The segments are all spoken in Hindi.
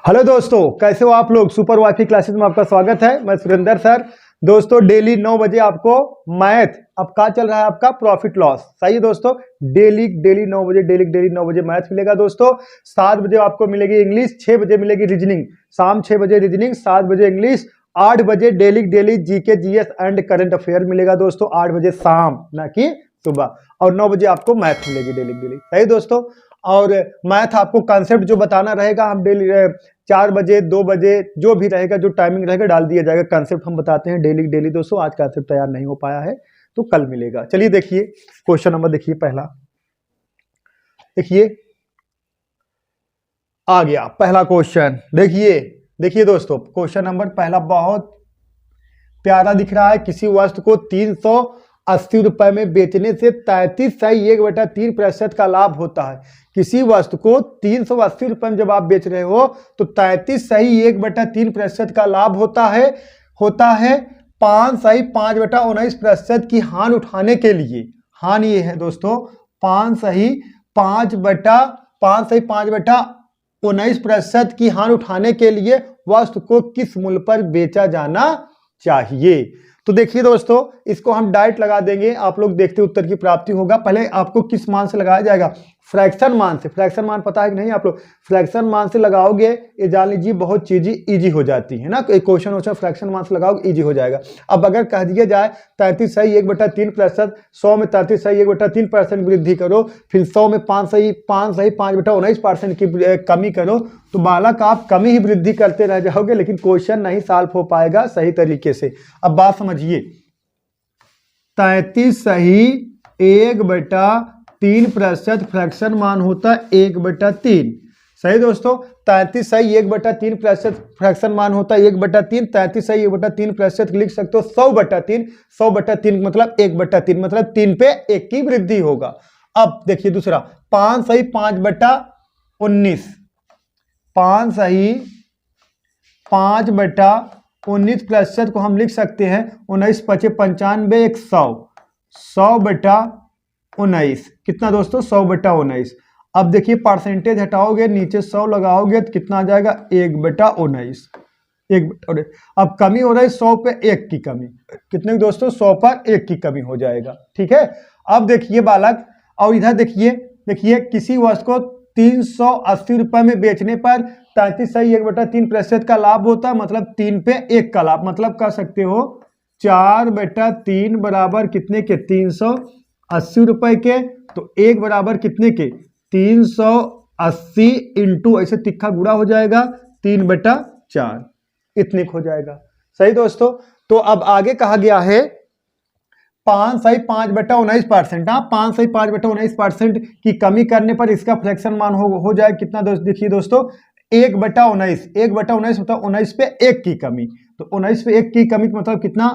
हेलो दोस्तों, कैसे हो आप लोग। सुपर वाईफाई क्लासेस में आपका स्वागत है। मैं सुरेंद्र सर। दोस्तों डेली 9 बजे आपको मैथ, अब क्या चल रहा है आपका प्रॉफिट लॉस, सही है दोस्तों। डेली 9 बजे डेली 9 बजे मैथ मिलेगा दोस्तों। 7 बजे आपको मिलेगी इंग्लिश, 6 बजे मिलेगी रीजनिंग, शाम 6 बजे रीजनिंग, 7 बजे इंग्लिश, 8 बजे daily GK GS and current affair मिलेगा दोस्तों। 8 बजे शाम, ना कि सुबह। और 9 बजे आपको मैथ मिलेगी डेली, सही दोस्तों। और मैथ आपको कॉन्सेप्ट जो बताना रहेगा, हम डेली 4 बजे 2 बजे जो भी रहेगा, जो टाइमिंग रहेगा डाल दिया जाएगा। कॉन्सेप्ट हम बताते हैं डेली दोस्तों। आज कॉन्सेप्ट तैयार नहीं हो पाया है तो कल मिलेगा। चलिए देखिए क्वेश्चन नंबर, देखिए पहला, देखिए आ गया पहला क्वेश्चन। देखिए दोस्तों, क्वेश्चन नंबर पहला बहुत प्यारा दिख रहा है। किसी वस्तु को 380 रुपए में बेचने से 33.1/3% का लाभ होता है। किसी वस्तु को 380 रुपए में जब आप बेच रहे हो तो 33.1/3% का लाभ होता है 5.19% की हान उठाने के लिए। हान ये है दोस्तों 5.19% की हान उठाने के लिए वस्तु को किस मूल्य पर बेचा जाना चाहिए। तो देखिए दोस्तों, इसको हम डायरेक्ट लगा देंगे, आप लोग देखते उत्तर की प्राप्ति होगा। पहले आपको किस मान से लगाया जाएगा, फ्रैक्शन मान से। फ्रैक्शन मान पता है कि नहीं आप लोग, फ्रैक्शन मान से लगाओगे ये जान लीजिए बहुत चीजें इजी हो जाती है ना। एक क्वेश्चन फ्रैक्शन मान से लगाओगे इजी हो जाएगा। अब अगर कह दिया जाए 33.1/3%, 100 में 33.1/3% वृद्धि करो, फिर 100 में 5.19% की कमी करो, तो बालक आप कमी ही वृद्धि करते रह जाओगे, लेकिन क्वेश्चन नहीं सॉल्व हो पाएगा सही तरीके से। अब बात समझिए, 33.1/3% फ्रैक्शन मान होता है 1/3, सही दोस्तों। 33.1/3% फ्रैक्शन मान होता है 1/3। 33.1/3% लिख सकते हो 100/3। 100/3 मतलब 1/3, मतलब 3 पे 1 की वृद्धि होगा। अब देखिए दूसरा 5/5/19, 5/5/19% को हम लिख सकते हैं 19×5=95, 100/19, कितना दोस्तों 100/19। अब देखिए परसेंटेज हटाओगे, नीचे 100 लगाओगे तो कितना आ जाएगा 1/19। अब कमी हो रहा है 100 पे 1 की कमी, कितने दोस्तों 100 पर 1 की कमी हो जाएगा, ठीक है। अब देखिए बालक, और इधर देखिए किसी वस्तु को 380 रुपए में बेचने पर 33.1/3% का लाभ होता है, मतलब 3 पे 1 का लाभ, मतलब कह सकते हो 4/3 बराबर कितने के 380 रुपए के, तो 1 बराबर कितने के 380 इंटू ऐसे तिक्का गुणा हो जाएगा 3/4, इतने हो जाएगा, सही दोस्तों। तो अब आगे कहा गया है 5/19%, हाँ 5/19% की कमी करने पर इसका फ्रैक्शन मान हो जाए कितना दोस्त, देखिए दोस्तों 1/19, 1/19 मतलब 19 पे 1 की कमी, तो 19 पे 1 की कमी मतलब कितना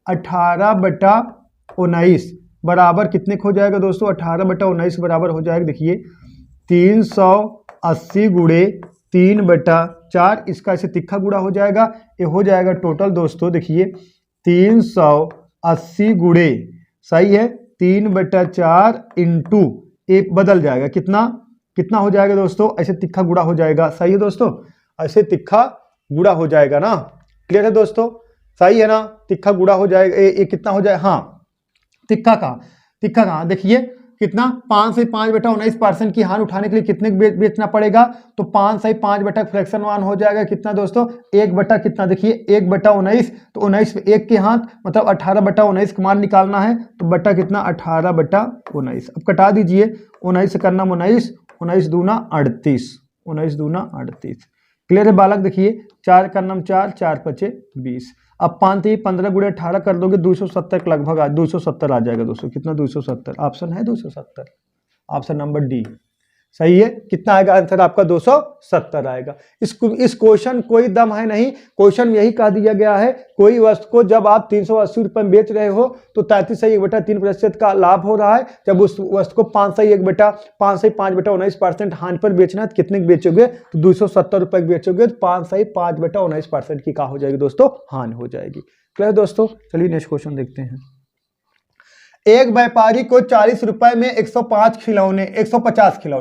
18/19 बराबर कितने हो जाएगा दोस्तों, 18/19 बराबर हो जाएगा, देखिए 380 गुणे 3/4, इसका ऐसे तिक्का गुणा हो जाएगा, ये हो जाएगा टोटल दोस्तों, देखिए 380 गुणे, सही है 3/4 इंटू एक बदल जाएगा, कितना हो जाएगा दोस्तों, ऐसे तिक्का गुणा हो जाएगा, सही है दोस्तों, ऐसे तिक्का गुणा हो जाएगा ना। क्लियर है दोस्तों, सही है ना, तिक्का गुणा हो जाएगा। ये कितना हो जाए, हाँ तिक्का कहाँ देखिए कितना 5 से 5/19% की हान उठाने के लिए कितने बेचना पड़ेगा, तो 5 से 5 फ्रैक्शन मान हो जाएगा कितना दोस्तों 1 कितना, देखिए 1/19, तो 19 पे 1 के हाथ मतलब 18/19 का मान निकालना है, तो बटा कितना 18/19। अब कटा दीजिए, 19 से करना 19 दूना 38, 19 दूना 38। क्लियर है बालक, देखिए 4 का नाम 4, 4×5 20। अब 5 15 गुणे 18 कर दोगे 270 के लगभग 270 आ जाएगा दोस्तों, कितना 270, ऑप्शन है 270, ऑप्शन नंबर डी सही है। कितना आएगा आंसर आपका 270 आएगा। इस क्वेश्चन कोई दम है नहीं, क्वेश्चन में यही कह दिया गया है कोई वस्तु को जब आप 380 रुपए में बेच रहे हो तो 33.1/3% का लाभ हो रहा है। जब उस वस्तु को 5/19% हानि पर बेचना है तो कितने बेचोगे, तो 270 रुपए बेचोगे, तो 5/19% की क्या हो जाएगी दोस्तों, हानि हो जाएगी। क्लियर दोस्तों, चलिए नेक्स्ट क्वेश्चन देखते हैं। एक व्यापारी को 40 रुपए में 150 खिलौने,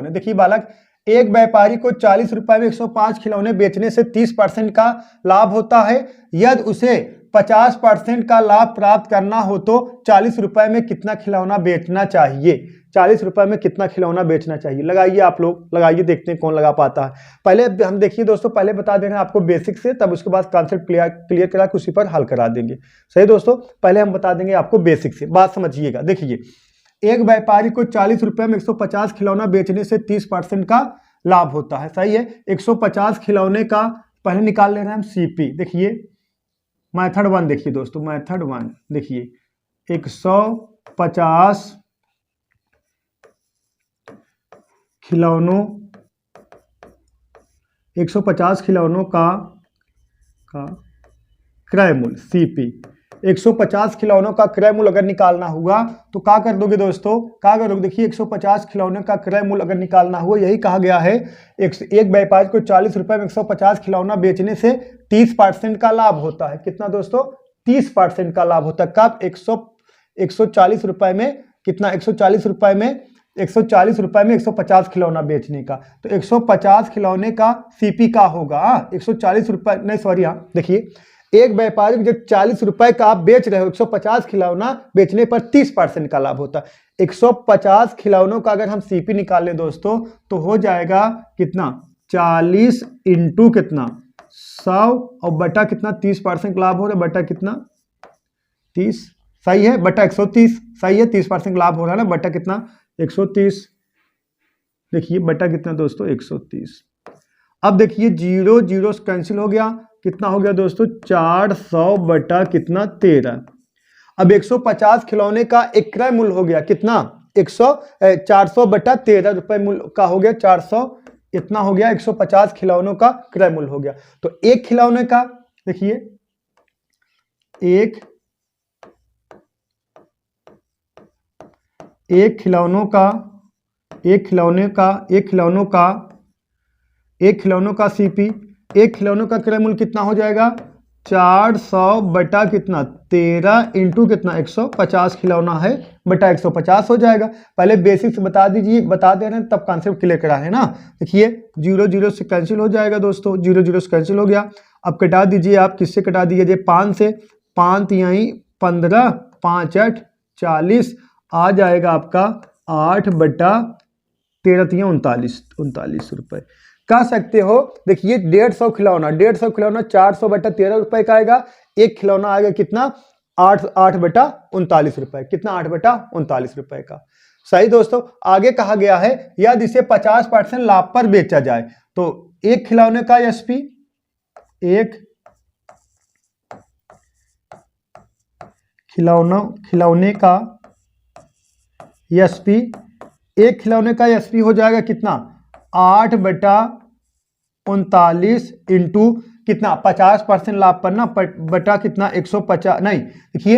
देखिए बालक एक व्यापारी को 40 रुपए में 105 खिलौने बेचने से 30% का लाभ होता है। यदि उसे 50% का लाभ प्राप्त करना हो तो 40 रुपए में कितना खिलौना बेचना चाहिए? 40 रुपए में कितना खिलौना बेचना चाहिए? लगाइए आप लोग, लगाइए, देखते हैं कौन लगा पाता है। पहले हम देखिए दोस्तों, पहले बता दे रहे हैं आपको बेसिक से, तब उसके बाद कॉन्सेप्ट क्लियर करा के उसी पर हल करा देंगे। सही दोस्तों, पहले हम बता देंगे आपको बेसिक से, बात समझिएगा। देखिए, एक व्यापारी को 40 रुपए में 150 खिलौना बेचने से 30% का लाभ होता है। सही है। 150 खिलौने का पहले निकाल ले रहे हैं हम सीपी। देखिए मेथड 1, देखिए दोस्तों मेथड 1, देखिए 150 खिलौनों 150 खिलौनों का क्रय मूल्य सीपी। 150 खिलौनों का क्रय मूल्य अगर निकालना हुआ तो क्या कर दोगे दोस्तों, क्या करोगे? देखिए 150 खिलौने का क्रय मूल्य अगर निकालना हुआ, यही कहा गया है, एक व्यापारी को 40 रुपए में 150 खिलौना बेचने से 30% का लाभ होता है। कितना दोस्तों? 30% का लाभ होता है। कब? 140 रुपए में कितना? 140 रुपए में 150 खिलौना बेचने का। तो 150 खिलौने का सीपी का होगा 140 रुपए, नहीं सॉरी, हाँ देखिए, एक व्यापारी जो 40 रुपए का आप बेच रहे हो, 150 खिलौना बेचने पर 30% का लाभ होता है। 150 खिलौनों का अगर हम सीपी निकाल लें दोस्तों तो हो जाएगा कितना? 40 इंटू कितना? 100 और बटा कितना? 30% लाभ हो रहा है, बटा कितना? 30। सही है, बटा 130। सही है, 30% लाभ हो रहा है ना, बटा कितना? 130। देखिए बटा कितना दोस्तों? 130। अब देखिए 0 0 कैंसिल हो गया, कितना हो गया दोस्तों? 400 बटा कितना? 13। अब 150 खिलौने का एक क्रय मूल्य हो गया कितना? 400 बटा 13 रुपए मूल्य का हो गया 400, इतना हो गया 150 खिलौनों का क्रय मूल्य हो गया। तो एक खिलौने का, देखिए एक खिलौनों का सीपी, एक खिलौनों का क्रय मूल्य कितना हो जाएगा? 400 बटा कितना? 13 इंटू कितना? 150 खिलौना है, बटा 150 हो जाएगा। पहले बेसिक से बता दीजिए, बता दे रहे हैं तब कॉन्सेप्ट क्लियर करा है ना। देखिए 0 0 से कैंसिल हो जाएगा दोस्तों, 0 0 से कैंसिल हो गया। अब कटा दीजिए आप, किससे कटा दीजिए? 5 से, 5 यहीं 15, 5 8 40, आ जाएगा आपका 8 बटा 13 39 रुपए। कह सकते हो, देखिए 150 खिलौना 400 बटा 13 रुपए का आएगा। एक खिलौना आएगा कितना? 8 बटा 39 रुपए। कितना? 8 बटा 39 रुपए का। सही दोस्तों। आगे कहा गया है यदि इसे 50% लाभ पर बेचा जाए तो एक खिलौने का एसपी, एक खिलौने का एसपी, एक खिलौने का एसपी हो जाएगा कितना? 8 बटा 39 इंटू कितना? 50% लाभ पर ना, बटा कितना? 150, नहीं देखिए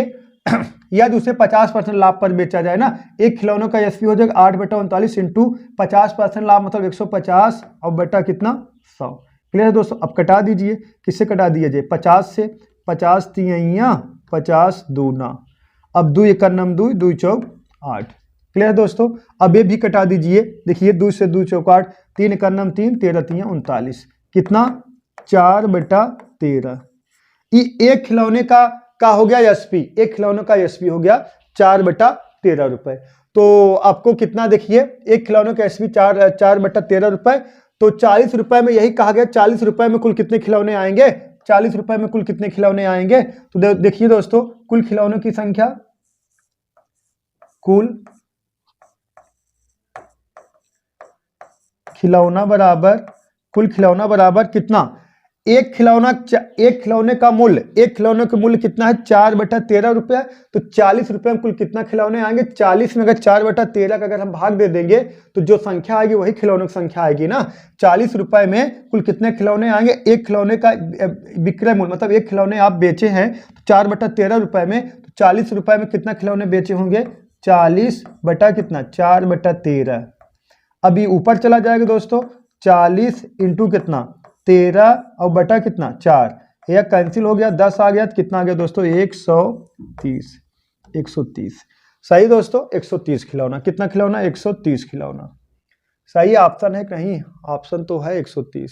यदि उसे 50% लाभ पर बेचा जाए ना, एक खिलौनों का एसपी हो जाएगा 8 बटा 39 इंटू 50% लाभ मतलब 150 और बटा कितना? 100। क्लियर है दोस्तों। अब कटा दीजिए, किससे कटा दिया जाए? 50 से, 50 तिहैया 50 दूना, अब 2 1 9 2 2 चौक 8। क्लियर है दोस्तों। अब ये भी कटा दीजिए, देखिए 2 से 2 चौक 8, 3 1 9 3 13 3 39, कितना? 4 बटा 13। एक खिलौने का हो गया एसपी, एक खिलौने का एसपी हो गया 4 बटा 13 रुपए। तो आपको कितना? देखिए एक खिलौने का एसपी 4 बटा 13 रुपए, तो 40 रुपए में, यही कहा गया 40 रुपए में कुल कितने खिलौने आएंगे? 40 रुपए में कुल कितने खिलौने आएंगे? तो देखिए दोस्तों, कुल खिलौनों की संख्या, कुल खिलौना बराबर कितना? एक खिलौने का मूल्य, एक खिलौने का मूल्य कितना है? 4 बटा 13 रुपया। तो 40 रुपए में कुल कितना खिलौने आएंगे? 40 में अगर 4 बटा 13 का अगर हम भाग दे देंगे तो जो संख्या आएगी वही खिलौनों की संख्या आएगी ना। 40 रुपए में कुल कितने खिलौने आएंगे? एक खिलौने का विक्रय मूल्य मतलब एक खिलौने आप बेचे हैं तो 4 बटा 13 रुपए में, तो 40 रुपए में कितना खिलौने बेचे होंगे? 40 बटा कितना? 4 बटा 13। अभी ऊपर चला जाएगा दोस्तों, 40 इंटू कितना? 13 और बटा कितना? 4। यह कैंसिल हो गया, 10 आ गया तो कितना आ गया दोस्तों? 130। सही दोस्तों, 130 खिलौना। कितना खिलौना? 130 खिलौना। सही ऑप्शन है नहीं? ऑप्शन तो है 130,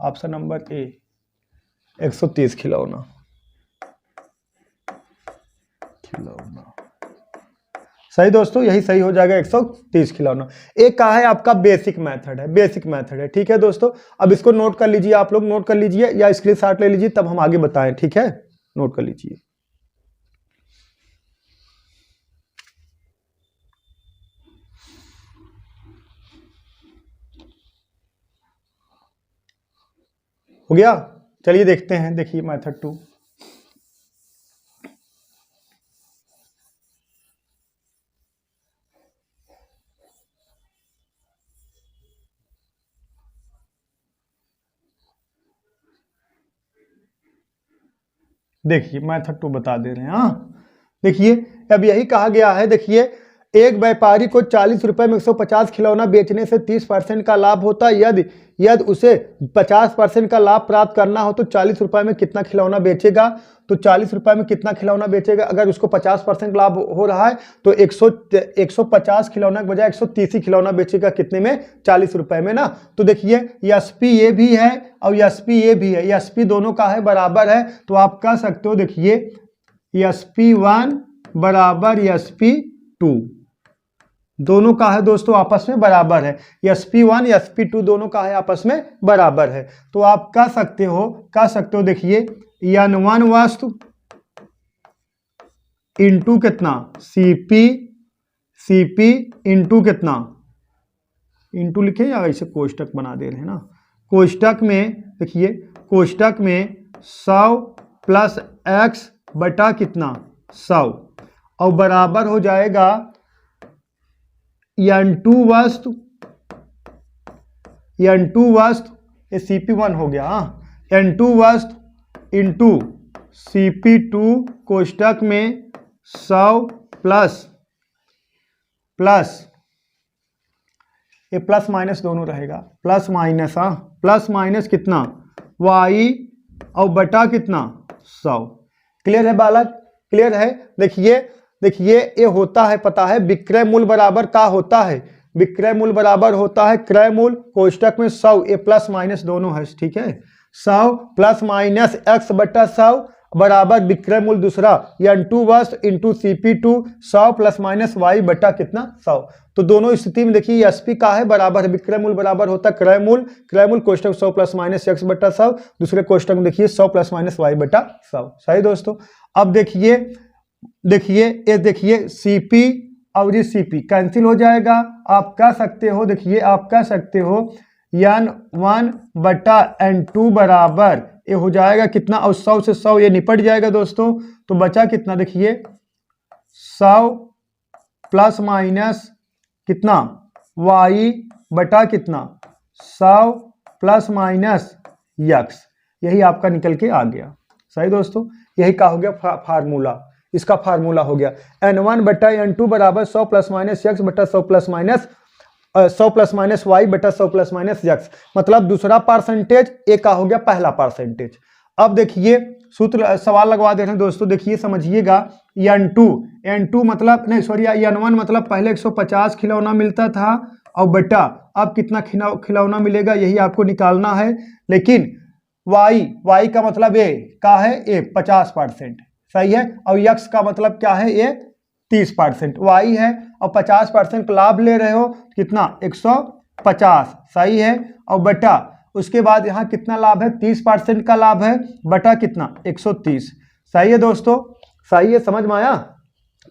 ऑप्शन नंबर ए 130 खिलौना। सही दोस्तों, यही सही हो जाएगा 130 खिलौना। एक कहा है आपका बेसिक मेथड है, बेसिक मेथड है। ठीक है दोस्तों, अब इसको नोट कर लीजिए, आप लोग नोट कर लीजिए या स्क्रीनशॉट ले लीजिए, तब हम आगे बताएं। ठीक है, नोट कर लीजिए। हो गया, चलिए देखते हैं। देखिए मेथड 2, देखिए मेथड 2 बता दे रहे हैं। हाँ देखिए, अब यही कहा गया है। देखिए, एक व्यापारी को 40 रुपए में 150 खिलौना बेचने से 30% का लाभ होता है। यदि उसे 50% का लाभ प्राप्त करना हो तो 40 रुपए में कितना खिलौना बेचेगा? तो 40 रुपए में कितना खिलौना बेचेगा? अगर उसको 50% लाभ हो रहा है तो 150 खिलौना के बजाय 130 ही खिलौना बेचेगा। कितने में? 40 रुपए में ना। तो देखिए SP ये भी है और SP ये भी है, SP दोनों का है बराबर है, तो आप कह सकते हो देखिए SP1 बराबर SP2, दोनों का है दोस्तों आपस में बराबर है। SP1 SP2 दोनों का है आपस में बराबर है। तो आप कह सकते हो देखिए N1 वस्तु इंटू कितना? CP इंटू कितना? इंटू लिखे या ऐसे कोष्टक बना दे रहे हैं ना। कोष्टक में देखिए, कोष्टक में 100 प्लस x बटा कितना? 100 और बराबर हो जाएगा N2 वस्तु ये CP1 हो गया। N2 वस्तु इंटू CP2 कोष्टक में 100 प्लस ये प्लस माइनस दोनों रहेगा, प्लस माइनस। प्लस माइनस कितना? y और बटा कितना? 100। क्लियर है बालक? क्लियर है? देखिए ये होता है, पता है विक्रय मूल्य बराबर का होता है? विक्रय मूल्य बराबर होता है क्रय मूल्य कोष्टक में 100, ये प्लस माइनस दोनों है। ठीक है, 100 प्लस माइनस x बटा 100 बराबर विक्रय मूल्य दूसरा N2 वस्तु into CP2 100 plus minus y बटा कितना? 100। तो दोनों स्थिति में देखिए SP का है बराबर है, विक्रय मूल्य बराबर होता है क्रय मूल्य कोष्टक 100 प्लस माइनस x बटा 100, दूसरे कोष्टक में देखिए 100 प्लस माइनस y बटा 100। सही दोस्तों, अब देखिए ये देखिए CP और ये CP कैंसिल हो जाएगा। आप कह सकते हो, देखिए आप कह सकते हो N1 बटा N2 बराबर ये हो जाएगा कितना? और 100 से 100 ये निपट जाएगा दोस्तों, तो बचा कितना? देखिए 100 प्लस माइनस कितना? y बटा कितना? 100 प्लस माइनस x, यही आपका निकल के आ गया। सही दोस्तों, यही का हो गया फार्मूला, इसका फार्मूला हो गया N1 बटा N2 बराबर 100 प्लस माइनस x बटा 100 प्लस माइनस y बटा 100 प्लस माइनस x, मतलब दूसरा परसेंटेज, एक का हो गया पहला परसेंटेज। अब देखिए सूत्र सवाल लगवा दे रहे हैं दोस्तों, देखिए समझिएगा। N2 मतलब नहीं सॉरी N1 मतलब पहले 150 खिलौना मिलता था और बटा अब कितना खिलौना मिलेगा यही आपको निकालना है। लेकिन y का मतलब ए का है ए 50%, सही है, और x का मतलब क्या है? ये 30%। y है और 50% लाभ ले रहे हो, कितना? 150, सही है, और बटा उसके बाद यहाँ कितना लाभ है? 30% का लाभ है, बटा कितना? 130। सही है दोस्तों, सही है, समझ में आया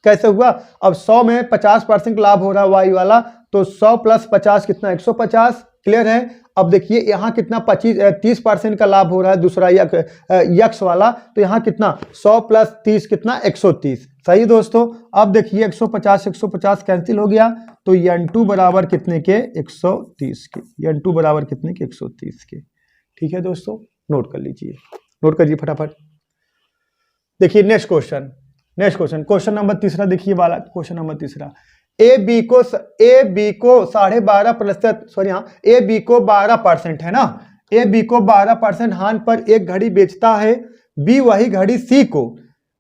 कैसे हुआ? अब 100 में 50% लाभ हो रहा है y वाला, तो 100 प्लस 50 कितना? 150। क्लियर है? अब देखिए यहाँ कितना 30% का लाभ हो रहा है दूसरा यक्स वाला, तो यहाँ कितना? 100 प्लस 30 कितना? 130। सही दोस्तों, अब देखिए 150 कैंसिल हो गया, तो N2 बराबर कितने के? 130 के। N2 बराबर कितने के? 130 के। ठीक है दोस्तों, नोट कर लीजिए, नोट करिए फटाफट। देखिए नेक्स्ट क्वेश्चन, क्वेश्चन नंबर तीसरा देखिए वाला, क्वेश्चन नंबर तीसरा। ए बी को 12% सॉरी हाँ ए बी को 12% है ना, ए बी को 12% हानि पर एक घड़ी बेचता है, बी वही घड़ी सी को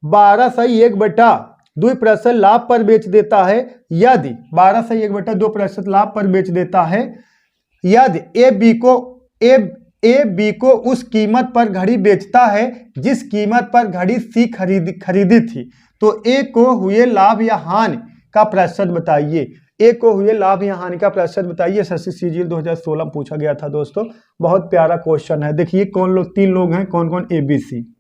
12 सही 1 बटा 2% लाभ पर बेच देता है, यदि 12 से 1/2% लाभ पर बेच देता है, यदि ए बी को उस कीमत पर घड़ी बेचता है जिस कीमत पर घड़ी सी खरीदी थी, तो ए को हुए लाभ या हानि का प्रतिशत बताइए। ए को हुए लाभ या हानि का प्रतिशत बताइए। एसएससी सीजीएल 2016 में पूछा गया था दोस्तों, बहुत प्यारा क्वेश्चन है। देखिए कौन लोग, 3 लोग हैं, कौन कौन, A B C,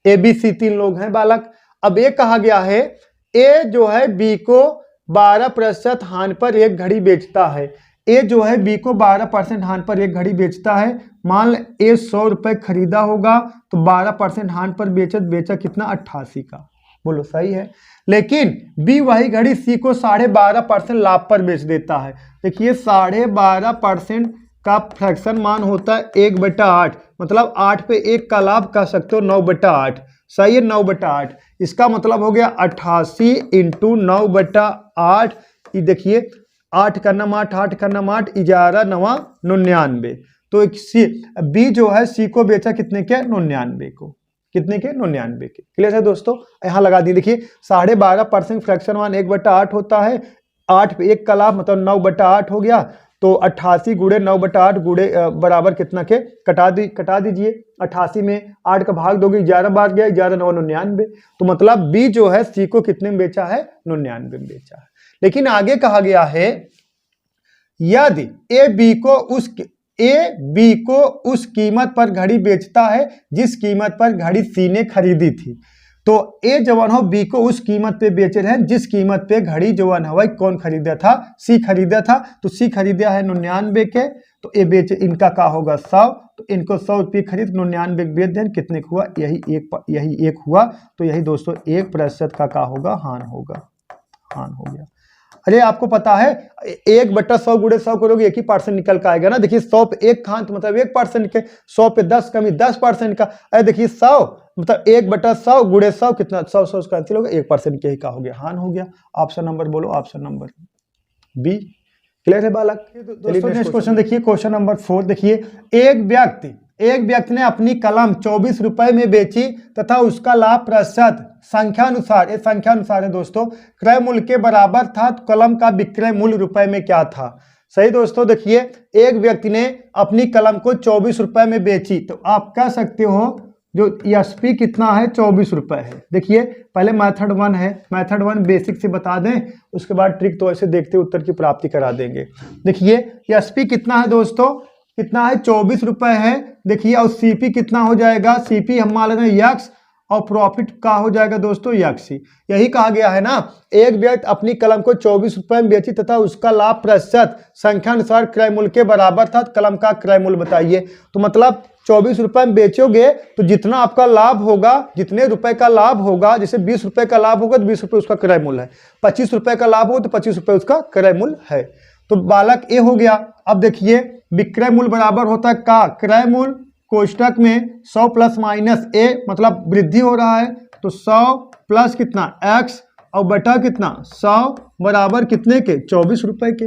A B C 3 लोग हैं बालक। अब ये कहा गया है ए जो है बी को 12% हानि पर एक घड़ी बेचता है। ए जो है बी को 12% हानि पर एक घड़ी बेचता है। मान ले ए 100 रुपए खरीदा होगा तो 12% हानि पर बेचा कितना, 88 का। बोलो सही है। लेकिन बी वही घड़ी सी को 12.5% लाभ पर बेच देता है। देखिए 12.5% का फ्रैक्शन मान होता है 1/8, मतलब 8 पे 1 का लाभ कह सकते हो 9/8। सही है, 9/8। इसका मतलब हो गया 88 × 9/8। ये देखिए 8 का नम 8, 8 का नम 8, 11 9 99। तो बी जो है सी को बेचा कितने के, 99 को। कितने के, 99 के। क्लियर है दोस्तों, यहाँ लगा दी। देखिए 12.5% फ्रैक्शन मान 1/8 होता है, 8 पे 1 का लाभ मतलब 9/8 हो गया। तो 88 गुणे 9/8 गुणे बराबर कितना के, कटा दीजिए। 88 में 8 का भाग दोगे 11 बार गया, 11 9 99। तो मतलब बी जो है सी को कितने में बेचा है, 99 में बेचा है। लेकिन आगे कहा गया है यदि ए बी को उस कीमत पर घड़ी बेचता है जिस कीमत पर घड़ी सी ने खरीदी थी, तो ए जवान हो बी को उस कीमत पे बेचे रहे जिस कीमत पे घड़ी जवान हवाई कौन खरीदा था, सी खरीदा था। तो सी खरीदा है 99 के, तो ए बेचे, इनका का होगा 100, तो इनको 100 रुपये खरीद 99 बेच दें, कितने का हुआ, यही एक हुआ। तो यही दोस्तों 1% का होगा, हान हो गया। अरे आपको पता है 1/100 गुणे 100 करोगे 1 ही % निकल का आएगा ना। देखिए 100 पे 1 खान तो मतलब 1% के, 100 पे 10 कमी 10% का। अरे देखिए 100 मतलब 1/100 गुणे 100 कितना, 100 कैंसिल होगा, 1% के ही का हो गया, हान हो गया। ऑप्शन नंबर बोलो, ऑप्शन नंबर बी। क्लियर है बालक। दोस्तों नेक्स्ट क्वेश्चन देखिए, क्वेश्चन नंबर 4 देखिए। एक व्यक्ति ने अपनी कलम 24 रुपए में बेची तथा उसका लाभ प्रतिशत संख्यानुसार, ये संख्यानुसार है दोस्तों, क्रय मूल्य के बराबर था। तो कलम का विक्रय मूल्य रुपए में क्या था। सही दोस्तों। देखिए एक व्यक्ति ने अपनी कलम को 24 रुपए में बेची, तो आप कह सकते हो जो एसपी कितना है, 24 रुपए है। देखिए पहले मेथड 1 है, मेथड 1 बेसिक से बता दें, उसके बाद ट्रिक तो ऐसे देखते उत्तर की प्राप्ति करा देंगे। देखिए एसपी कितना है दोस्तों, कितना है, 24 रुपए है। देखिए और सीपी कितना हो जाएगा, सीपी हम मान लेते हैं यक्स, और प्रॉफिट का हो जाएगा दोस्तों यक्स ही। यही कहा गया है ना, एक व्यक्ति अपनी कलम को 24 रुपए में बेची तथा उसका लाभ प्रतिशत संख्यानुसार क्रय मूल्य के बराबर था। कलम का क्रय मूल्य बताइए। तो मतलब 24 रुपए में बेचोगे तो जितना आपका लाभ होगा, जितने रुपए का लाभ होगा, जैसे 20 रुपए का लाभ होगा तो 20 रुपए उसका क्रय मूल्य है, 25 रुपए का लाभ हो तो 25 रुपए उसका क्रय मूल्य है। तो बालक ए हो गया। अब देखिए विक्रय मूल्य बराबर होता है का क्रय मूल्य, कोष्टक में 100 प्लस माइनस ए, मतलब वृद्धि हो रहा है, तो 100 प्लस कितना एक्स और बटा कितना 100 बराबर कितने के, 24 रुपए के।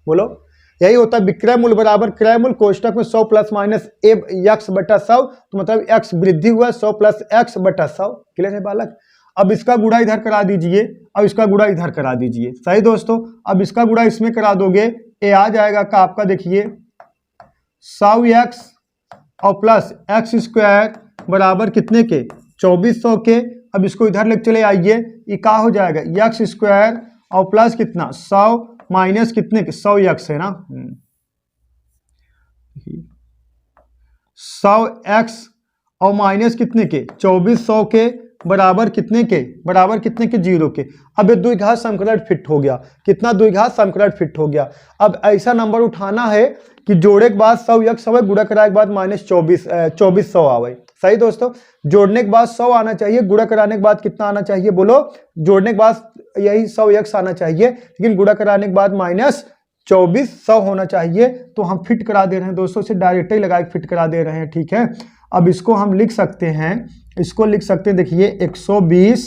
बोलो यही होता है विक्रय मूल्य बराबर क्रय मूल्य, कोष्टक में 100 प्लस माइनस ए एक्स बटा 100, तो मतलब एक्स वृद्धि हुआ 100 प्लस एक्स बटा 100। क्लियर है बालक। अब इसका गुणा इधर करा दीजिए, अब इसका गुणा इधर करा दीजिए। सही दोस्तों। अब इसका गुणा इसमें करा दोगे, ए आ जाएगा का आपका, देखिए 100x और प्लस एक्स स्क्वायर बराबर कितने के, 2400 के। अब इसको इधर लेके चले आइए, ये का हो जाएगा एक्स स्क्वायर और प्लस कितना 100 माइनस कितने के 100x है ना, 100x और माइनस कितने के 2400 के बराबर कितने के, बराबर कितने के 0 के। अब ये द्विघात समीकरण फिट हो गया, कितना द्विघात समीकरण फिट हो गया। अब ऐसा नंबर उठाना है कि जोड़े के बाद 100x आवे, गुणा कराने के बाद माइनस 2400 आवे। सही दोस्तों। जोड़ने के बाद 100 आना चाहिए, गुणा कराने के बाद कितना आना चाहिए, बोलो जोड़ने के बाद यही 100x आना चाहिए, लेकिन गुणा कराने के बाद माइनस 2400 होना चाहिए। तो हम फिट करा दे रहे हैं दोस्तों, से डायरेक्ट ही लगा के फिट करा दे रहे हैं। ठीक है। अब इसको हम लिख सकते हैं, इसको लिख सकते हैं, देखिए 120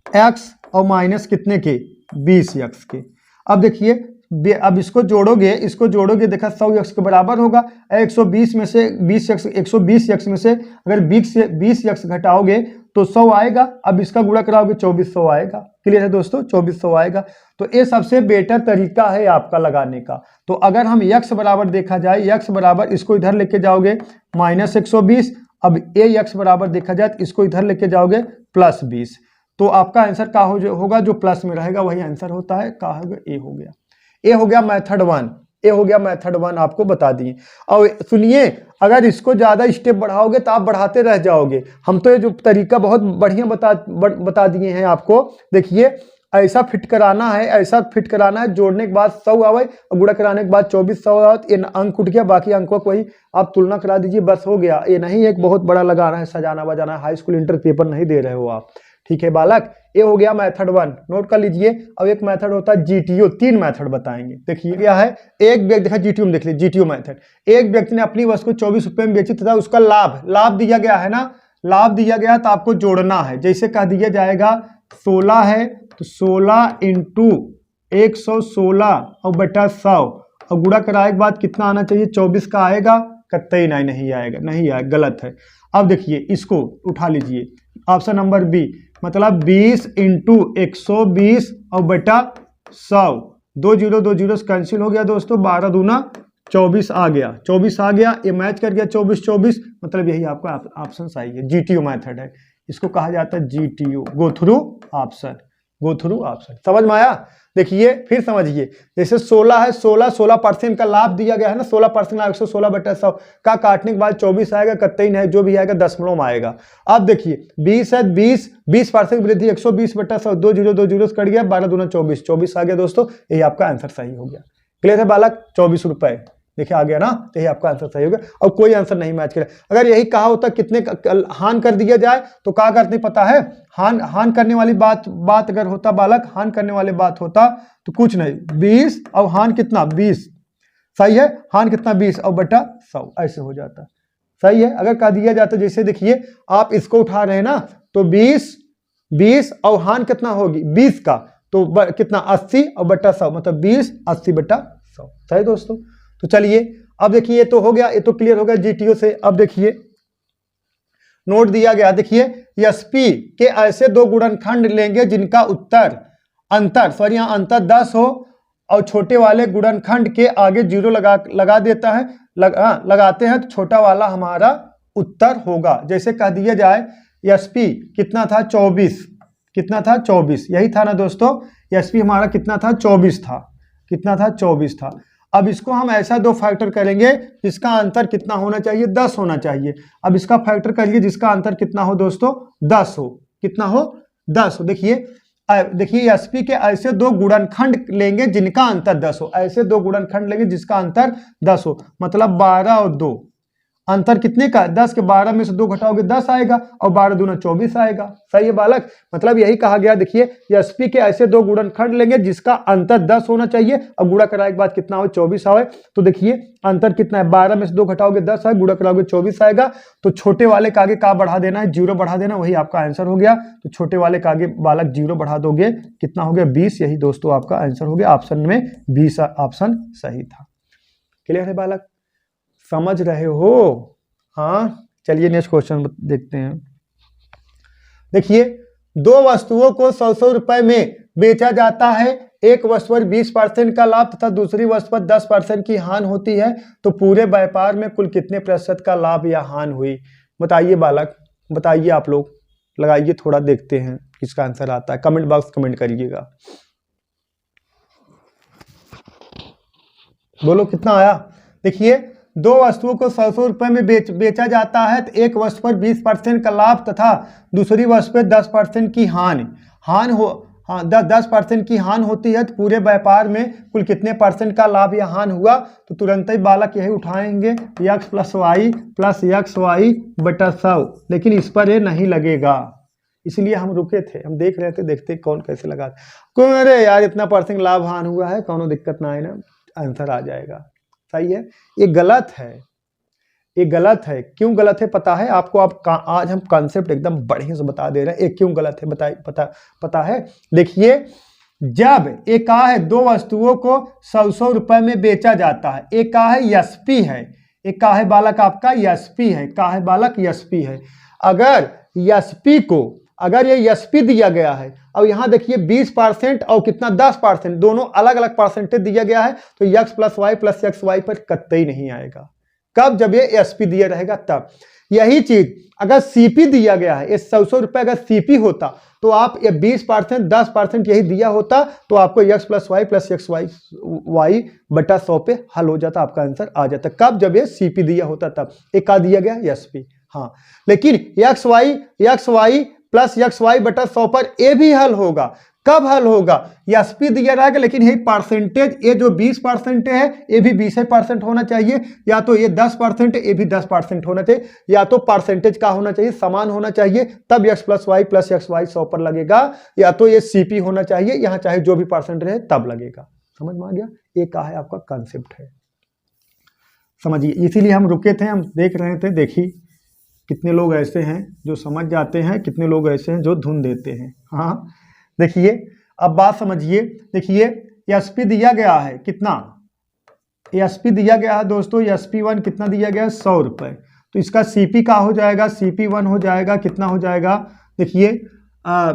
x और माइनस कितने के 20x के। अब देखिए अब इसको जोड़ोगे देखा 100 के बराबर होगा। 120 में से 120 में से अगर 20 घटाओगे तो 100 आएगा। अब इसका गुणा कराओगे 2400 आएगा। क्लियर है दोस्तों, 2400 आएगा। तो ये सबसे बेटर तरीका है आपका लगाने का। तो अगर हम x बराबर देखा जाए, x बराबर इसको इधर लेके जाओगे -120, अब x बराबर देखा जाए तो इसको इधर लेके जाओगे +20, तो आपका आंसर क्या होगा, जो प्लस में रहेगा वही आंसर होता है। क्या होगा, ए हो गया। ए हो गया मेथड 1, ए हो गया मेथड 1 आपको बता दिए। और सुनिए, अगर इसको ज्यादा स्टेप बढ़ाओगे तो आप बढ़ाते रह जाओगे। हम तो ये जो तरीका बहुत बढ़िया बता दिए हैं आपको। देखिए ऐसा फिट कराना है, जोड़ने के बाद 100 आवे और गुणा कराने के बाद 2400 आवे। ये अंक उठ गया, बाकी अंकों को वही आप तुलना करा दीजिए, बस हो गया। ये नहीं एक बहुत बड़ा लगाना है, सजाना बजाना, हाई स्कूल इंटर पेपर नहीं दे रहे हो आप। ठीक है बालक, ये हो गया मेथड 1, नोट कर लीजिए। अब एक मेथड होता है जीटीओ, 3 मेथड बताएंगे। देखिए क्या है, एक व्यक्ति देखा जीटीओ में, देख लीजिए जीटीओ मेथड। एक व्यक्ति ने अपनी वस्तु को 24 रुपए में बेची तथा उसका लाभ दिया गया है ना, लाभ दिया गया तो आपको जोड़ना है। जैसे कह दिया जाएगा 16 है तो 16 इंटू 116 और बटा 100 और गुणा कराए के बाद कितना आना चाहिए, 24 का आएगा। कतई नहीं आएगा, गलत है। अब देखिए इसको उठा लीजिए, ऑप्शन नंबर बी, मतलब 20 इंटू 120 और बटा 100, 2 जीरो कैंसिल हो गया दोस्तों, 12 दूना 24 आ गया, 24 आ गया, ये मैच कर गया 24, मतलब यही आपका ऑप्शन सही है। जीटीओ मेथड है, इसको कहा जाता है जीटीओ, गो थ्रू ऑप्शन। समझ में आया? देखिए फिर समझिए, जैसे 16 है, 16% का लाभ दिया गया है ना, 16% 116 बटा 100 का काटने के बाद 24 आएगा। कतई नहीं, जो भी आएगा दशमलव में आएगा। अब देखिए 20 है, 20% वृद्धि 120 बटा 100, 2 जीरो कट गया, 12 दूना 24 आ गया दोस्तों। यही आपका आंसर सही हो गया। क्लियर है बालक? 24 रुपए देखिए आ गया ना, यही आपका आंसर सही हो गया। और कोई आंसर नहीं मैच करे। अगर यही कहा होता कितने हान कर दिया जाए तो क्या करते पता है, हान करने वाली बात अगर होता बालक, हान करने वाली बात होता तो कुछ नहीं, 20 और हान कितना 20, सही है, हान कितना 20 और बटा 100, ऐसे हो जाता। सही है। अगर कह दिया जाता, जैसे देखिए आप इसको उठा रहे हैं ना, तो 20 और हान कितना होगी 20 का, तो कितना 80 और बटा 100, मतलब 20 80 बटा 100। सही दोस्तों। तो चलिए अब देखिए, ये तो हो गया, ये तो क्लियर हो गया जीटीओ से। अब देखिए नोट दिया गया, देखिए एसपी के ऐसे 2 गुणनखंड लेंगे जिनका अंतर 10 हो और छोटे वाले गुणनखंड के आगे 0 लगा देता है, लगाते हैं तो छोटा वाला हमारा उत्तर होगा। जैसे कह दिया जाए एसपी कितना था 24, यही था ना दोस्तों, एसपी हमारा कितना था 24 था। अब इसको हम ऐसा 2 फैक्टर करेंगे जिसका अंतर कितना होना चाहिए, 10 होना चाहिए। अब इसका फैक्टर करिए जिसका अंतर कितना हो दोस्तों, 10 हो। कितना हो, 10 हो। देखिए एसपी के ऐसे 2 गुणनखंड लेंगे जिनका अंतर 10 हो, ऐसे 2 गुणनखंड लेंगे जिसका अंतर 10 हो, मतलब 12 और 2, अंतर कितने का, 10 के 12 में से 2 घटाओगे 10 आएगा और 12 दूना 24 आएगा। सही है बालक? मतलब यही कहा गया। देखिए एसपी के ऐसे 2 गुणनखंड लेंगे जिसका अंतर 10 होना चाहिए और गुणा कराने के बाद कितना हो 24 आए। तो देखिए अंतर कितना है, 12 में से 2 घटाओगे 10 है, गुणा कराओगे 24 आएगा। तो छोटे वाले के आगे का बढ़ा देना है, 0 बढ़ा देना, वही आपका आंसर हो गया। तो छोटे वाले के आगे बालक 0 बढ़ा दोगे, कितना हो गया 20। यही दोस्तों आपका आंसर हो गया। ऑप्शन में 20 ऑप्शन सही था। क्लियर है बालक? समझ रहे हो? हाँ, चलिए नेक्स्ट क्वेश्चन देखते हैं। देखिए 2 वस्तुओं को 100 रुपए में बेचा जाता है। एक वस्तु पर 20% का लाभ तथा दूसरी वस्तु पर 10% की हानि होती है, तो पूरे व्यापार में कुल कितने प्रतिशत का लाभ या हानि हुई? बताइए बालक, बताइए, आप लोग लगाइए, थोड़ा देखते हैं किसका आंसर आता है। कमेंट बॉक्स कमेंट करिएगा, बोलो कितना आया। देखिए 2 वस्तुओं को 100 रुपए में बेचा जाता है, तो एक वस्तु पर 20% का लाभ तथा दूसरी वस्तु पर 10% की हानि 10% की हानि होती है, तो पूरे व्यापार में कुल कितने % का लाभ या हानि हुआ? तो तुरंत ही बालक यही उठाएंगे, x प्लस वाई बटा 100, लेकिन इस पर ये नहीं लगेगा, इसलिए हम रुके थे, हम देख रहे थे, देखते कौन कैसे लगा। कौन, अरे यार इतना % लाभ हानि हुआ है, कौनो दिक्कत ना है ना, आंसर आ जाएगा। सही है। ये गलत है, क्यों गलत है पता है आपको? आज हम कॉन्सेप्ट एकदम बढ़िया से बता दे रहे हैं। ये क्यों गलत है पता है? देखिए जब एक कहा है दो वस्तुओं को 100 रुपए में बेचा जाता है, एक कहा है एसपी है, एक कहा है बालक आपका एसपी है, कहा है बालक एसपी है। अगर एसपी को, अगर ये एसपी दिया गया है और यहाँ देखिए 20% और कितना 10%, दोनों अलग अलग परसेंटेज दिया गया है, तो x plus Y plus X Y पर कतई नहीं आएगा। कब? जब ये एसपी दिया रहेगा तब। यही चीज अगर सीपी दिया गया है, ये 100 रुपए अगर सीपी होता तो आप ये 20% 10% यही दिया होता तो आपको x plus Y plus X Y बटा 100 पे हल हो जाता, आपका आंसर आ जाता। कब? जब ये सीपी दिया होता तब। एक का दिया गया एसपी, हाँ, लेकिन X Y plus X Y बटा 100 पर ए भी हल होगा। कब हल होगा? एसपी दिया रहेगा लेकिन ये परसेंटेज, ये जो 20% है ये भी 20% होना चाहिए, या तो ये 10% ये भी 10% होना चाहिए, या तो परसेंटेज का होना चाहिए, समान होना चाहिए, तब x plus Y plus X Y 100 पर लगेगा, या तो ये सीपी होना चाहिए, यहाँ चाहे जो भी परसेंट रहे तब लगेगा। समझ में आ गया? ये क्या है आपका कॉन्सेप्ट है, समझिए। इसीलिए हम रुके थे, हम देख रहे थे, देखिए कितने लोग ऐसे हैं जो समझ जाते हैं, कितने लोग ऐसे हैं जो धुन देते हैं। हाँ देखिए, अब बात समझिए। देखिए एसपी दिया गया है कितना, एसपी दिया गया है दोस्तों, एसपी1 कितना दिया गया है 100 रुपए, तो इसका सीपी का हो जाएगा, सीपी1 हो जाएगा, कितना हो जाएगा? देखिए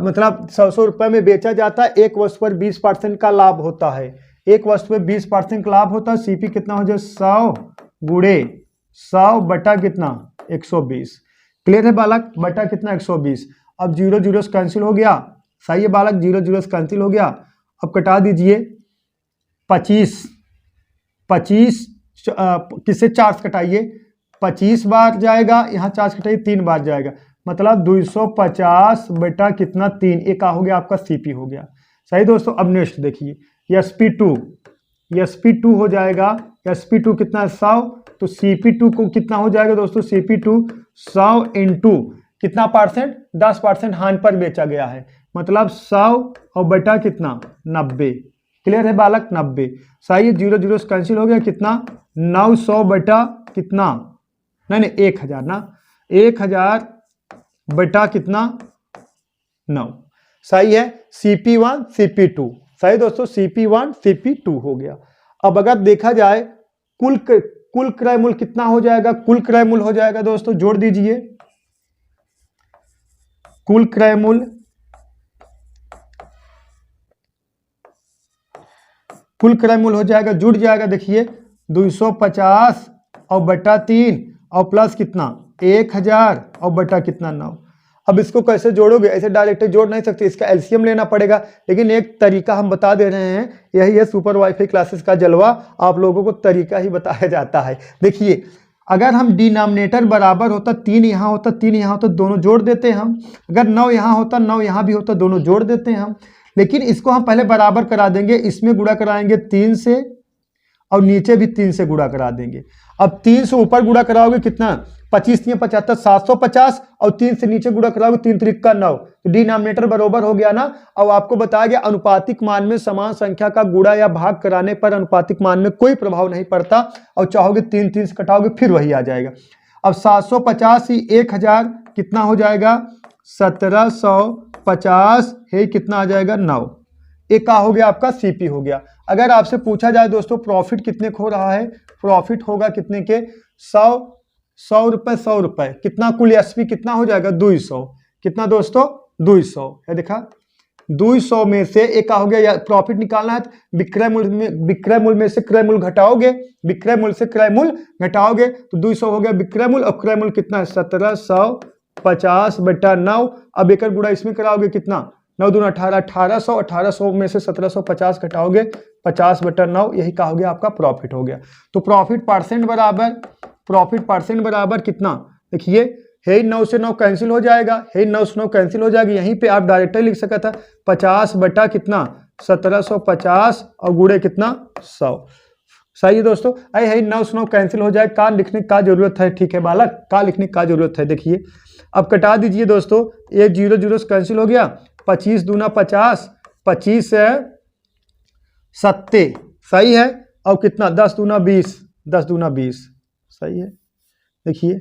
मतलब 100 रुपए में बेचा जाता है, एक वस्तु पर 20% का लाभ होता है, एक वस्तु पर 20% का लाभ होता है, सीपी कितना हो जाए 100 गुणे 100 बटा कितना 120। क्लियर है बालक? बटा कितना 120। अब 0 0 से कैंसिल हो गया, सही है बालक, 0 0 से कैंसिल हो गया। अब कटा दीजिए 25 किससे 4 से कटाइए, 25 बार जाएगा, यहाँ 4 से कटाइए 3 बार जाएगा, मतलब 250 बटा कितना 3, एक का हो गया आपका सीपी हो गया। सही दोस्तों। अब नेक्स्ट देखिए एसपी2 हो जाएगा, एसपी2 कितना 100, तो सीपी2 को कितना हो जाएगा दोस्तों, सीपी2 100 इंटू कितना परसेंट, 10% हानि पर बेचा गया है, मतलब 100 और बटा कितना 90। क्लियर है बालक? 90। सही है, 0 0 से कैंसिल हो गया, कितना 900 बटा कितना, नहीं 1000 ना, 1000 बटा कितना 9। सही है, CP1 CP2। सही दोस्तों, CP1 CP2 हो गया। अब अगर देखा जाए कुल क्रय मूल्य कितना हो जाएगा, कुल क्रय मूल्य हो जाएगा दोस्तों, जोड़ दीजिए, कुल क्रय मूल्य, कुल क्रय मूल्य हो जाएगा, जुड़ जाएगा, देखिए 250 और बटा 3 और प्लस कितना 1000 और बटा कितना 9। अब इसको कैसे जोड़ोगे? ऐसे डायरेक्ट जोड़ नहीं सकते, इसका एलसीएम लेना पड़ेगा, लेकिन एक तरीका हम बता दे रहे हैं, यही है सुपर वाईफाई क्लासेस का जलवा, आप लोगों को तरीका ही बताया जाता है। देखिए अगर हम डिनोमिनेटर बराबर होता, 3 यहाँ होता 3 यहाँ होता, दोनों जोड़ देते हैं हम, अगर 9 यहाँ होता 9 यहाँ भी होता, दोनों जोड़ देते हैं हम, लेकिन इसको हम पहले बराबर करा देंगे, इसमें गुणा कराएंगे 3 से और नीचे भी 3 से गुणा करा देंगे। अब 3 से ऊपर गुणा कराओगे कितना, 25 3 75 750, और 3 से नीचे गुणा कराओगे 3 3 का 9, तो डिनोमिनेटर बराबर हो गया ना। अब आपको बताया गया अनुपातिक मान में समान संख्या का गुणा या भाग कराने पर अनुपातिक मान में कोई प्रभाव नहीं पड़ता, और चाहोगे 3 3 से कटाओगे फिर वही आ जाएगा। अब 750 ही 1000 कितना हो जाएगा 1750 है, कितना आ जाएगा 9। एक का हो गया आपका सीपी हो गया। अगर आपसे पूछा जाए दोस्तों प्रॉफिट कितने को हो रहा है, प्रॉफिट होगा कितने के 100 रुपए 100 रुपए, कितना कुल एसपी कितना हो जाएगा 200, कितना दोस्तों 200 है, देखा 200 में से एक का हो गया, प्रॉफिट निकालना है तो विक्रय मूल्य में से क्रय मूल्य घटाओगे, विक्रय मूल्य से क्रय मूल्य घटाओगे तो 200 हो गया विक्रय मूल्य, और क्रय मूल्य कितना है 1750 बटा 9। अब एक गुणा इसमें कराओगे कितना 9 दूना 18, 1800 में से 1750 घटाओगे 50 बटा 9, यही का हो गया आपका प्रॉफिट हो गया। तो प्रॉफिट परसेंट बराबर कितना, देखिए है 9 से 9 कैंसिल हो जाएगा, है 9 से 9 कैंसिल हो जाएगा, यहीं पे आप डायरेक्ट लिख सकता था 50 बटा कितना 1750 और गुणे कितना 100। सही है दोस्तों, है 9 से 9 कैंसिल हो जाए, का लिखने का जरूरत है, ठीक है बालक, का लिखने का जरूरत है। देखिए अब कटा दीजिए दोस्तों, ये 0 0 से कैंसिल हो गया, 25 दूना 50, 25 है 70, सही है, और कितना 10 दूना 20, 10 दूना 20, सही है। देखिए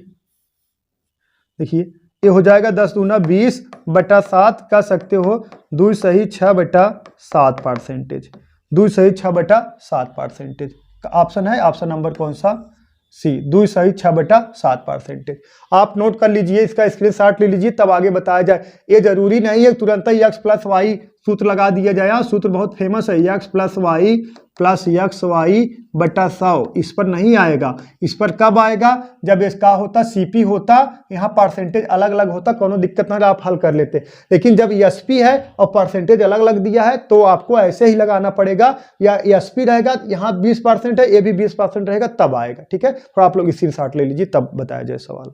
ये हो जाएगा 10 दूना 20/7, कह सकते हो 2 सही 6/7%। 2 सही 6/7%। ऑप्शन है, ऑप्शन नंबर कौन सा? सी, 2 सही 6/7%। आप नोट कर लीजिए, इसका स्क्रीनशॉट ले लीजिए, तब आगे बताया जाए। ये जरूरी नहीं है तुरंत ही x + y सूत्र लगा दिया जाए। सूत्र बहुत फेमस है, x + y + xy/100। इस पर नहीं आएगा। इस पर कब आएगा? जब इसका होता सीपी होता, यहाँ परसेंटेज अलग अलग होता, कोनो दिक्कत ना, आप हल कर लेते। लेकिन जब एसपी है और परसेंटेज अलग अलग दिया है तो आपको ऐसे ही लगाना पड़ेगा, या एसपी रहेगा यहाँ 20% है, ये भी 20% रहेगा, तब आएगा। ठीक है, थोड़ा आप लोग स्क्रीनशॉट ले लीजिए, तब बताया जाए सवाल।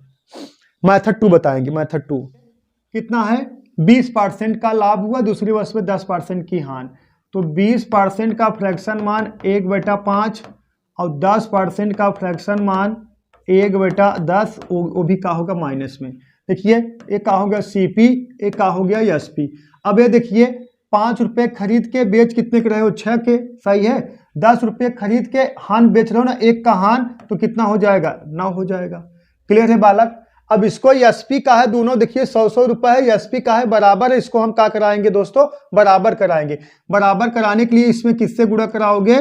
मेथड 2 बताएंगे। मेथड 2 कितना है? 20% का लाभ हुआ, दूसरी वस्तु में 10% की हानि। तो 20% का फ्रैक्शन मान 1/5 और 10% का फ्रैक्शन मान 1/10, वो भी का होगा माइनस में। देखिए एक का हो गया सीपी, एक का हो गया एसपी। अब ये देखिए 5 रुपये खरीद के बेच कितने के रहे हो? 6 के। सही है। 10 रुपये खरीद के हान बेच रहे हो ना, एक का हान, तो कितना हो जाएगा? 9 हो जाएगा। क्लियर है बालक? अब इसको एसपी का है, दोनों देखिए 100 रुपए है, एसपी का है, बराबर है। इसको हम क्या कराएंगे दोस्तों? बराबर कराएंगे। बराबर कराने के लिए इसमें किससे गुणा कराओगे?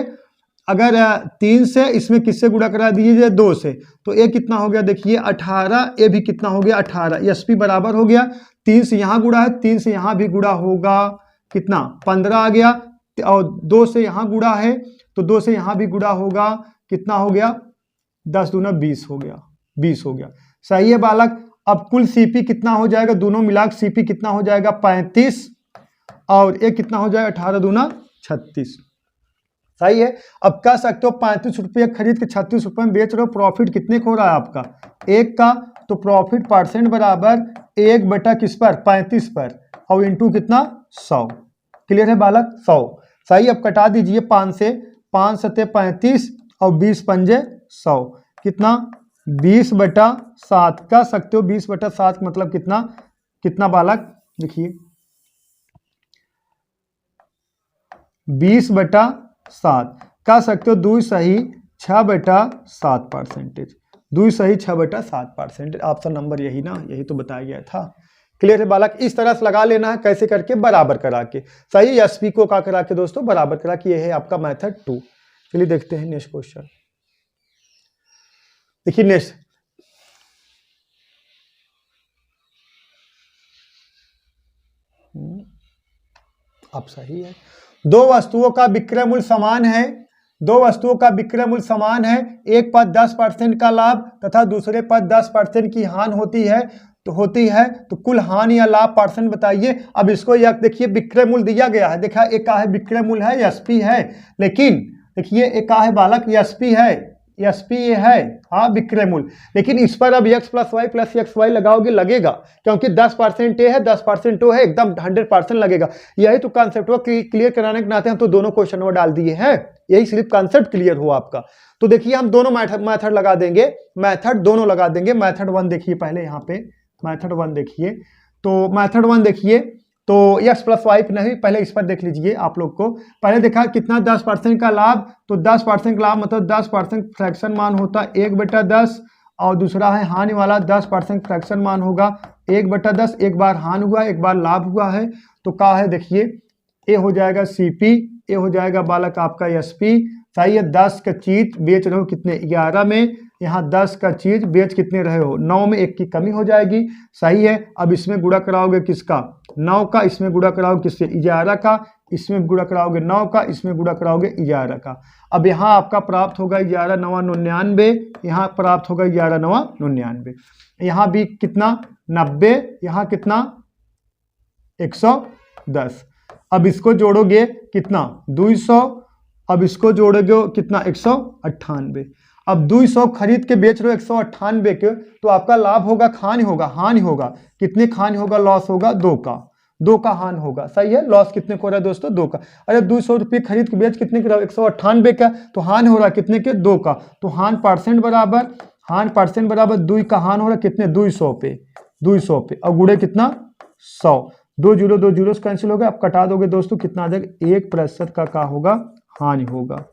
अगर 3 से, इसमें किससे गुणा करा दीजिए? 2 से। तो ये कितना हो गया? देखिए 18, ये भी कितना हो गया? 18। एसपी बराबर हो गया। 3 से यहाँ गुणा है, 3 से यहाँ भी गुणा होगा, कितना? 15 आ गया। और 2 से यहाँ गुणा है, तो 2 से यहाँ भी गुणा होगा, कितना हो गया? 10 दूना 20 हो गया, 20 हो गया। सही है बालक? अब कुल सीपी कितना हो जाएगा? दोनों मिलाकर सीपी कितना हो जाएगा? 35, और ये कितना हो जाएगा? 18 दूना 36। सही है। अब कह सकते हो 35 रुपये खरीद के 36 रुपये में बेच रहे हो, प्रॉफिट कितने को हो रहा है आपका? 1 का। तो प्रॉफिट परसेंट बराबर 1 किस पर? 35 पर, और इंटू कितना? 100। क्लियर है बालक? 100। सही। अब कटा दीजिए 5 से, 5 सते 35 और 20 पंजे 100, कितना? 20/7। कह सकते हो 20/7 मतलब कितना? कितना बालक? देखिए 20/7 कह सकते हो 2 सही 6/7%। 2 सही 6/7%। ऑप्शन नंबर यही ना, यही तो बताया गया था। क्लियर है बालक? इस तरह से लगा लेना है, कैसे करके? बराबर करा के। सही। एसपी को क्या करा के दोस्तों? बराबर करा के। ये है आपका मेथड 2। चलिए देखते हैं नेक्स्ट क्वेश्चन। देखिए नेक्स्ट, अब सही है। 2 वस्तुओं का विक्रय मूल्य समान है। 2 वस्तुओं का विक्रय मूल्य समान है। एक पर 10% का लाभ तथा दूसरे पर 10% की हानि तो कुल हानि या लाभ परसेंट बताइए। अब इसको यह देखिए विक्रय मूल्य दिया गया है। देखा एक का है विक्रय मूल्य है, एसपी है, लेकिन देखिए एक का है बालक एसपी है, एसपी ये है, हाँ विक्रय मूल्य। लेकिन इस पर अब x + y + xy लगाओगे, लगेगा, क्योंकि 10% ये है, 10% वो है, एकदम 100% लगेगा। यही तो कॉन्सेप्ट हुआ। क्लियर कराने के नाते हम तो दोनों क्वेश्चन में डाल दिए हैं, यही सिर्फ कॉन्सेप्ट क्लियर हुआ आपका। तो देखिए हम दोनों मेथड लगा देंगे, मेथड दोनों लगा देंगे। मेथड 1 देखिए पहले, यहाँ पे मेथड 1 देखिए। तो मेथड 1 देखिए, तो x + y नहीं, पहले इस पर देख लीजिए आप लोग को। पहले देखा कितना? 10% का लाभ, तो 10% का लाभ मतलब 10% फ्रैक्शन मान होता 1/10, और दूसरा है हानि वाला 10% फ्रैक्शन मान होगा 1/10। एक बार हानि हुआ, एक बार लाभ हुआ है, तो क्या है? देखिए ए हो जाएगा सीपी, ए हो जाएगा बालक आपका एसपी। सही है। 10 का चीज बेच रहे हो कितने? 11 में। यहाँ 10 का चीज बेच कितने रहे हो? 9 में। 1 की कमी हो जाएगी। सही है। अब इसमें गुणा कराओगे किसका? 9 का। इसमें गुणा कराओगे किससे? 11 का। इसमें गुणा कराओगे 9 का, इसमें गुणा कराओगे 11 का। अब यहाँ आपका प्राप्त होगा 11 × 9 = 99, यहाँ प्राप्त होगा 11 × 9 = 99। यहाँ भी कितना? 90। यहाँ कितना? 110। अब इसको जोड़ोगे कितना? 200। अब इसको जोड़ोगे कितना? 198। अब 200 खरीद के बेच रहे हो 198 के, तो आपका लाभ होगा, हानि होगा? हानि होगा। कितने हानि होगा? लॉस होगा 2 का। 2 का हानि होगा। सही है। लॉस कितने को हो रहा है दोस्तों? 2 का। अरे 200 रुपये खरीद के बेच कितने के? 198 का। तो हानि हो रहा है कितने के? 2 का। तो हानि परसेंट बराबर 2 का हानि हो रहा है कितने? 200 पे। 200 पे और गुणे कितना? 100। 2 जीरो से कैंसिल हो गया। अब कटा दोगे दोस्तों, कितना आ जाएगा? 1% का क्या होगा? हानि होगा।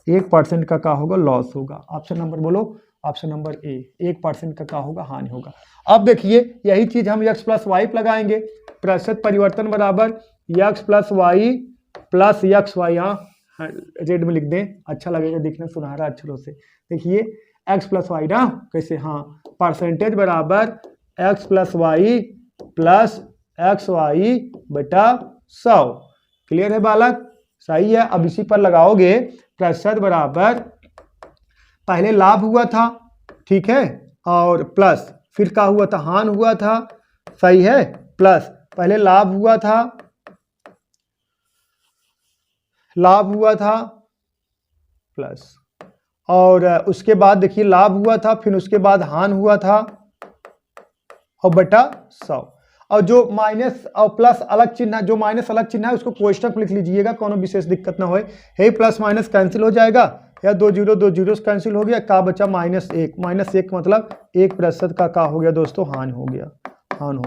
1% का क्या होगा? लॉस होगा। ऑप्शन नंबर बोलो। ऑप्शन नंबर ए, 1% का क्या होगा? हानि होगा। अब देखिए यही चीज हम x प्लस वाई लगाएंगे, प्रतिशत परिवर्तन बराबर x plus Y plus X Y, हाँ रेड में लिख दें, अच्छा लगेगा दिखने सुनहरा अक्षरों से। देखिए x प्लस वाई ना कैसे, हाँ परसेंटेज बराबर x plus Y plus X Y बटा 100। क्लियर है बालक, सही है। अब इसी पर लगाओगे प्रतिशत बराबर पहले लाभ हुआ था, ठीक है, और प्लस फिर क्या हुआ था, हानि हुआ था, सही है, प्लस पहले लाभ हुआ था, प्लस और उसके बाद देखिए लाभ हुआ था, फिर उसके बाद हानि हुआ था और बटा 100। और जो माइनस और प्लस अलग चिन्ह है, जो माइनस अलग चिन्ह है उसको कोष्टक लिख लीजिएगा, कोनो विशेष दिक्कत ना होए। हे प्लस माइनस कैंसिल हो जाएगा, या दो जीरो कैंसिल हो गया, का बचा -1 मतलब 1% का हो गया दोस्तों, हानि हो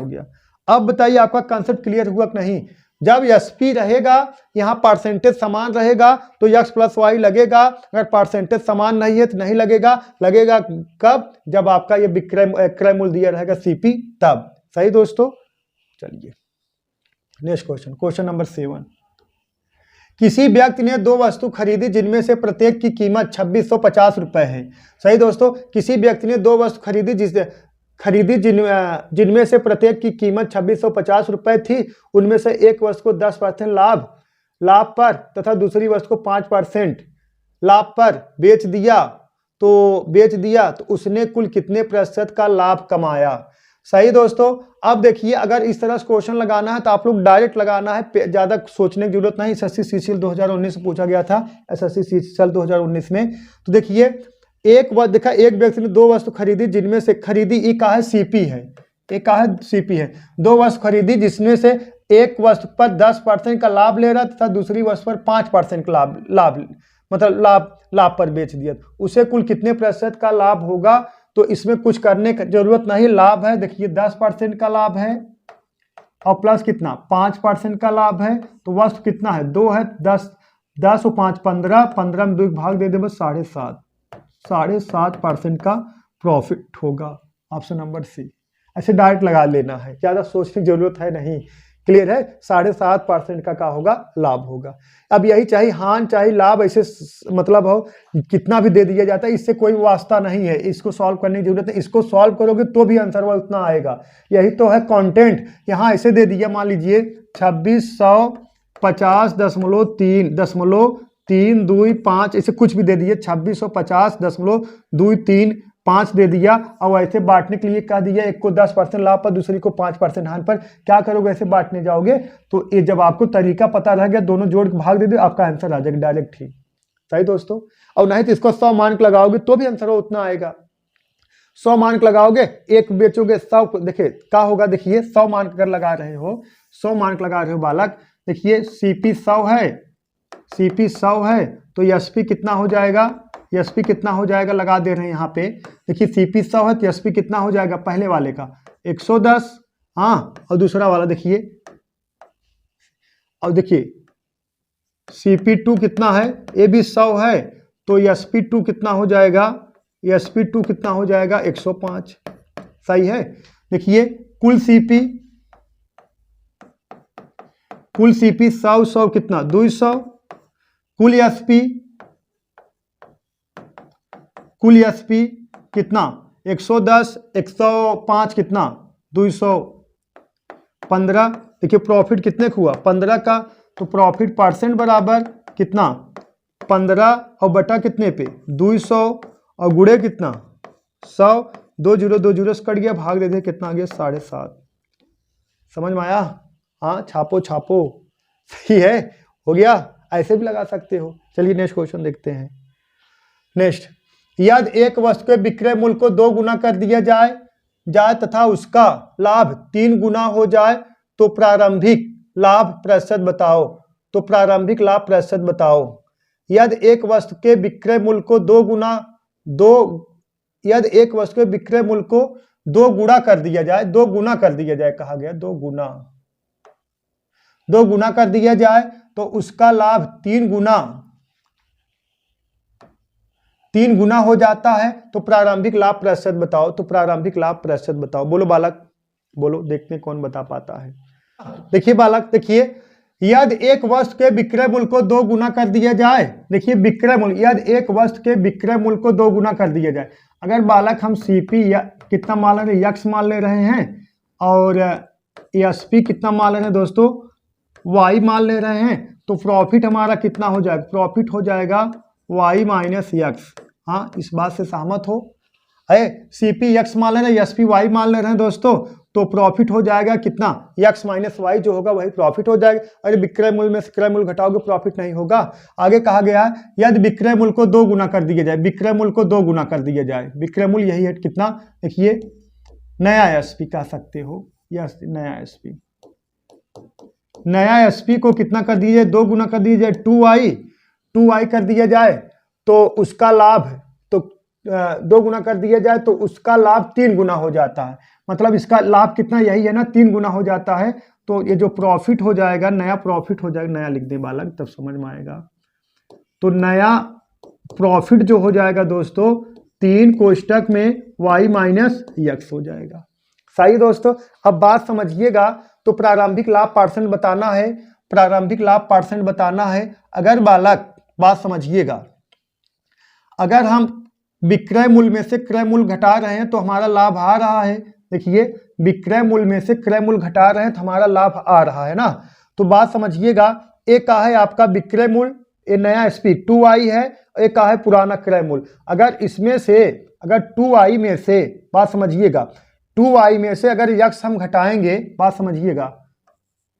गया। अब बताइए आपका कंसेप्ट क्लियर हुआ कि नहीं। जब एसपी रहेगा, यहाँ परसेंटेज समान रहेगा तो x प्लस वाई लगेगा, अगर परसेंटेज समान नहीं है तो नहीं लगेगा। लगेगा कब, जब आपका ये क्रय मूल्य दिया रहेगा सीपी, तब। सही दोस्तों, चलिए नेक्स्ट क्वेश्चन नंबर 7। किसी व्यक्ति ने 2 वस्तु खरीदी जिनमें से प्रत्येक की कीमत 2650 रुपए है। सही दोस्तों, किसी व्यक्ति ने 2 वस्तु खरीदी जिनमें से प्रत्येक की कीमत 2650 रुपए थी। उनमें से एक वस्तु को 10% लाभ पर तथा दूसरी वस्तु को 5% लाभ पर बेच दिया तो उसने कुल कितने प्रतिशत का लाभ कमाया। सही दोस्तों, अब देखिए अगर इस तरह से क्वेश्चन लगाना है तो आप लोग डायरेक्ट लगाना है, ज्यादा सोचने की जरूरत नहीं। एसएससी सीसीएल 2019 में पूछा गया था, एसएससी सीसीएल 2019 में। तो देखिए एक व्यक्ति ने 2 वस्तु खरीदी जिनमें से ये कहा है सीपी है, 2 वस्तु खरीदी जिसमें से एक वस्तु पर 10% का लाभ ले रहा तथा दूसरी वस्तु पर 5% का लाभ पर बेच दिया। उसे कुल कितने प्रतिशत का लाभ होगा। तो इसमें कुछ करने की जरूरत नहीं, लाभ है देखिए 10% का लाभ है और प्लस कितना 5% का लाभ है। तो वस्तु कितना है 2 है, 10 और 5 15 में 2 भाग दे दे बस 7.5% का प्रॉफिट होगा। Option number C. ऐसे डायरेक्ट लगा लेना है, ज्यादा सोचने की जरूरत है नहीं। क्लियर है, 7.5% का होगा, लाभ होगा। अब यही चाहे हानि चाहे लाभ, ऐसे मतलब हो कितना भी दे दिया जाता है, इससे कोई वास्ता नहीं है, इसको सॉल्व करने की जरूरत है। इसको सॉल्व करोगे तो भी आंसर उतना आएगा, यही तो है कंटेंट। यहाँ ऐसे दे दिया, मान लीजिए 2650.3.325 ऐसे कुछ भी दे दिए, 2650.235 दे दिया। और ऐसे बांटने के लिए कह दिया, एक को 10% लाभ पर दूसरी को 5% हानि पर। क्या करोगे, ऐसे बांटने जाओगे तो ये जब आपको तरीका पता रह गया, दोनों जोड़ के भाग दे दे, आपका आंसर आ जाएगा डायरेक्ट ही। सही दोस्तों, और नहीं तो इसको 100 मार्क लगाओगे तो भी आंसर उतना आएगा। 100 मार्क लगाओगे, एक बेचोगे 100, देखिए क्या होगा। देखिए 100 मार्क अगर लगा रहे हो, 100 मार्क लगा रहे हो बालक, देखिए सीपी 100 है तो एसपी कितना हो जाएगा, एसपी कितना हो जाएगा लगा दे रहे हैं यहाँ पे। देखिए सीपी 100 है तो एसपी कितना हो जाएगा, पहले वाले का 110, हाँ, और दूसरा वाला देखिए, और देखिए CP2 कितना है, ये भी 100 है तो SP2 कितना हो जाएगा, SP2 कितना हो जाएगा 105। सही है। देखिए कुल CP 100 कितना 200, कुल SP कितना 110, 105 कितना 215। देखिए प्रॉफिट कितने का हुआ 15 का, तो प्रॉफिट परसेंट बराबर कितना 15 और बटा कितने पे 200 और गुड़े कितना 100, 2 जीरो से कट गया, भाग दे दे कितना आ गया 7.5। समझ में आया। हाँ छापो सही है, हो गया। ऐसे भी लगा सकते हो। चलिए नेक्स्ट क्वेश्चन देखते हैं। नेक्स्ट, यदि एक वस्तु के विक्रय मूल्य को 2 गुना कर दिया जाए तथा उसका लाभ 3 गुना हो जाए तो प्रारंभिक लाभ प्रतिशत बताओ। यदि एक वस्तु के विक्रय मूल्य को 2 गुना कर दिया जाए, कहा गया 2 गुना कर दिया जाए तो उसका लाभ 3 गुना 3 गुना हो जाता है तो प्रारंभिक लाभ प्रतिशत बताओ। तो प्रारंभिक लाभ प्रतिशत बताओ, बोलो बालक, बोलो, देखते हैं कौन बता पाता है। देखिए बालक, देखिए यदि एक वस्तु के विक्रय मूल्य को 2 गुना कर दिया जाए, देखिए विक्रय मूल्य, यदि एक वस्तु के विक्रय मूल्य को 2 गुना कर दिया जाए, अगर बालक हम सीपी या कितना मान ले रहे हैं, यक्स मान ले रहे हैं, और एसपी कितना मान ले रहे हैं दोस्तों, वाई मान ले रहे हैं, तो प्रॉफिट हमारा कितना हो जाएगा, प्रॉफिट हो जाएगा वाई माइनस यक्स। हाँ, इस बात से सहमत हो? है, सीपी यक्स मान ले रहे हैं, एसपी वाई मान ले रहे हैं दोस्तों, तो प्रॉफिट हो जाएगा कितना, यक्स माइनस वाई जो होगा वही प्रॉफिट हो जाएगा। अरे विक्रय मूल्य में से क्रय मूल्य घटाओगे प्रॉफिट नहीं होगा। आगे कहा गया है यदि विक्रय मूल्य को 2 गुना कर दिया जाए, विक्रय मूल्य को 2 गुना कर दिया जाए, विक्रय मूल्य यही है कितना, देखिए नया एसपी कह सकते हो, यस नया एसपी, नया एसपी को कितना कर दिया जाए, 2 गुना कर दिया जाए, 2i कर दिया जाए तो उसका लाभ, तो 2 गुना कर दिया जाए तो उसका लाभ 3 गुना हो जाता है। मतलब इसका लाभ कितना, यही है ना, 3 गुना हो जाता है। तो ये जो प्रॉफिट हो जाएगा, नया प्रॉफिट हो जाएगा, नया लिख दे बालक तब समझ में आएगा। तो नया प्रॉफिट जो हो जाएगा दोस्तों 3 कोष्टक में y माइनस यक्स हो जाएगा। सही दोस्तों, अब बात समझिएगा। तो प्रारंभिक लाभ परसेंट बताना है, प्रारंभिक लाभ परसेंट बताना है। अगर बालक बात समझिएगा, अगर हम विक्रय मूल्य में से क्रय मूल्य घटा रहे हैं तो हमारा लाभ आ रहा है। देखिए विक्रय मूल्य में से क्रय मूल्य घटा रहे हैं तो हमारा लाभ आ रहा है ना। तो बात समझिएगा, एक का है आपका विक्रय मूल्य, ये नया एसपी 2i है, एक का है पुराना क्रय मूल्य। अगर इसमें से, अगर 2i में से, बात समझिएगा, 2i में से अगर यक्स हम घटाएंगे, बात समझिएगा,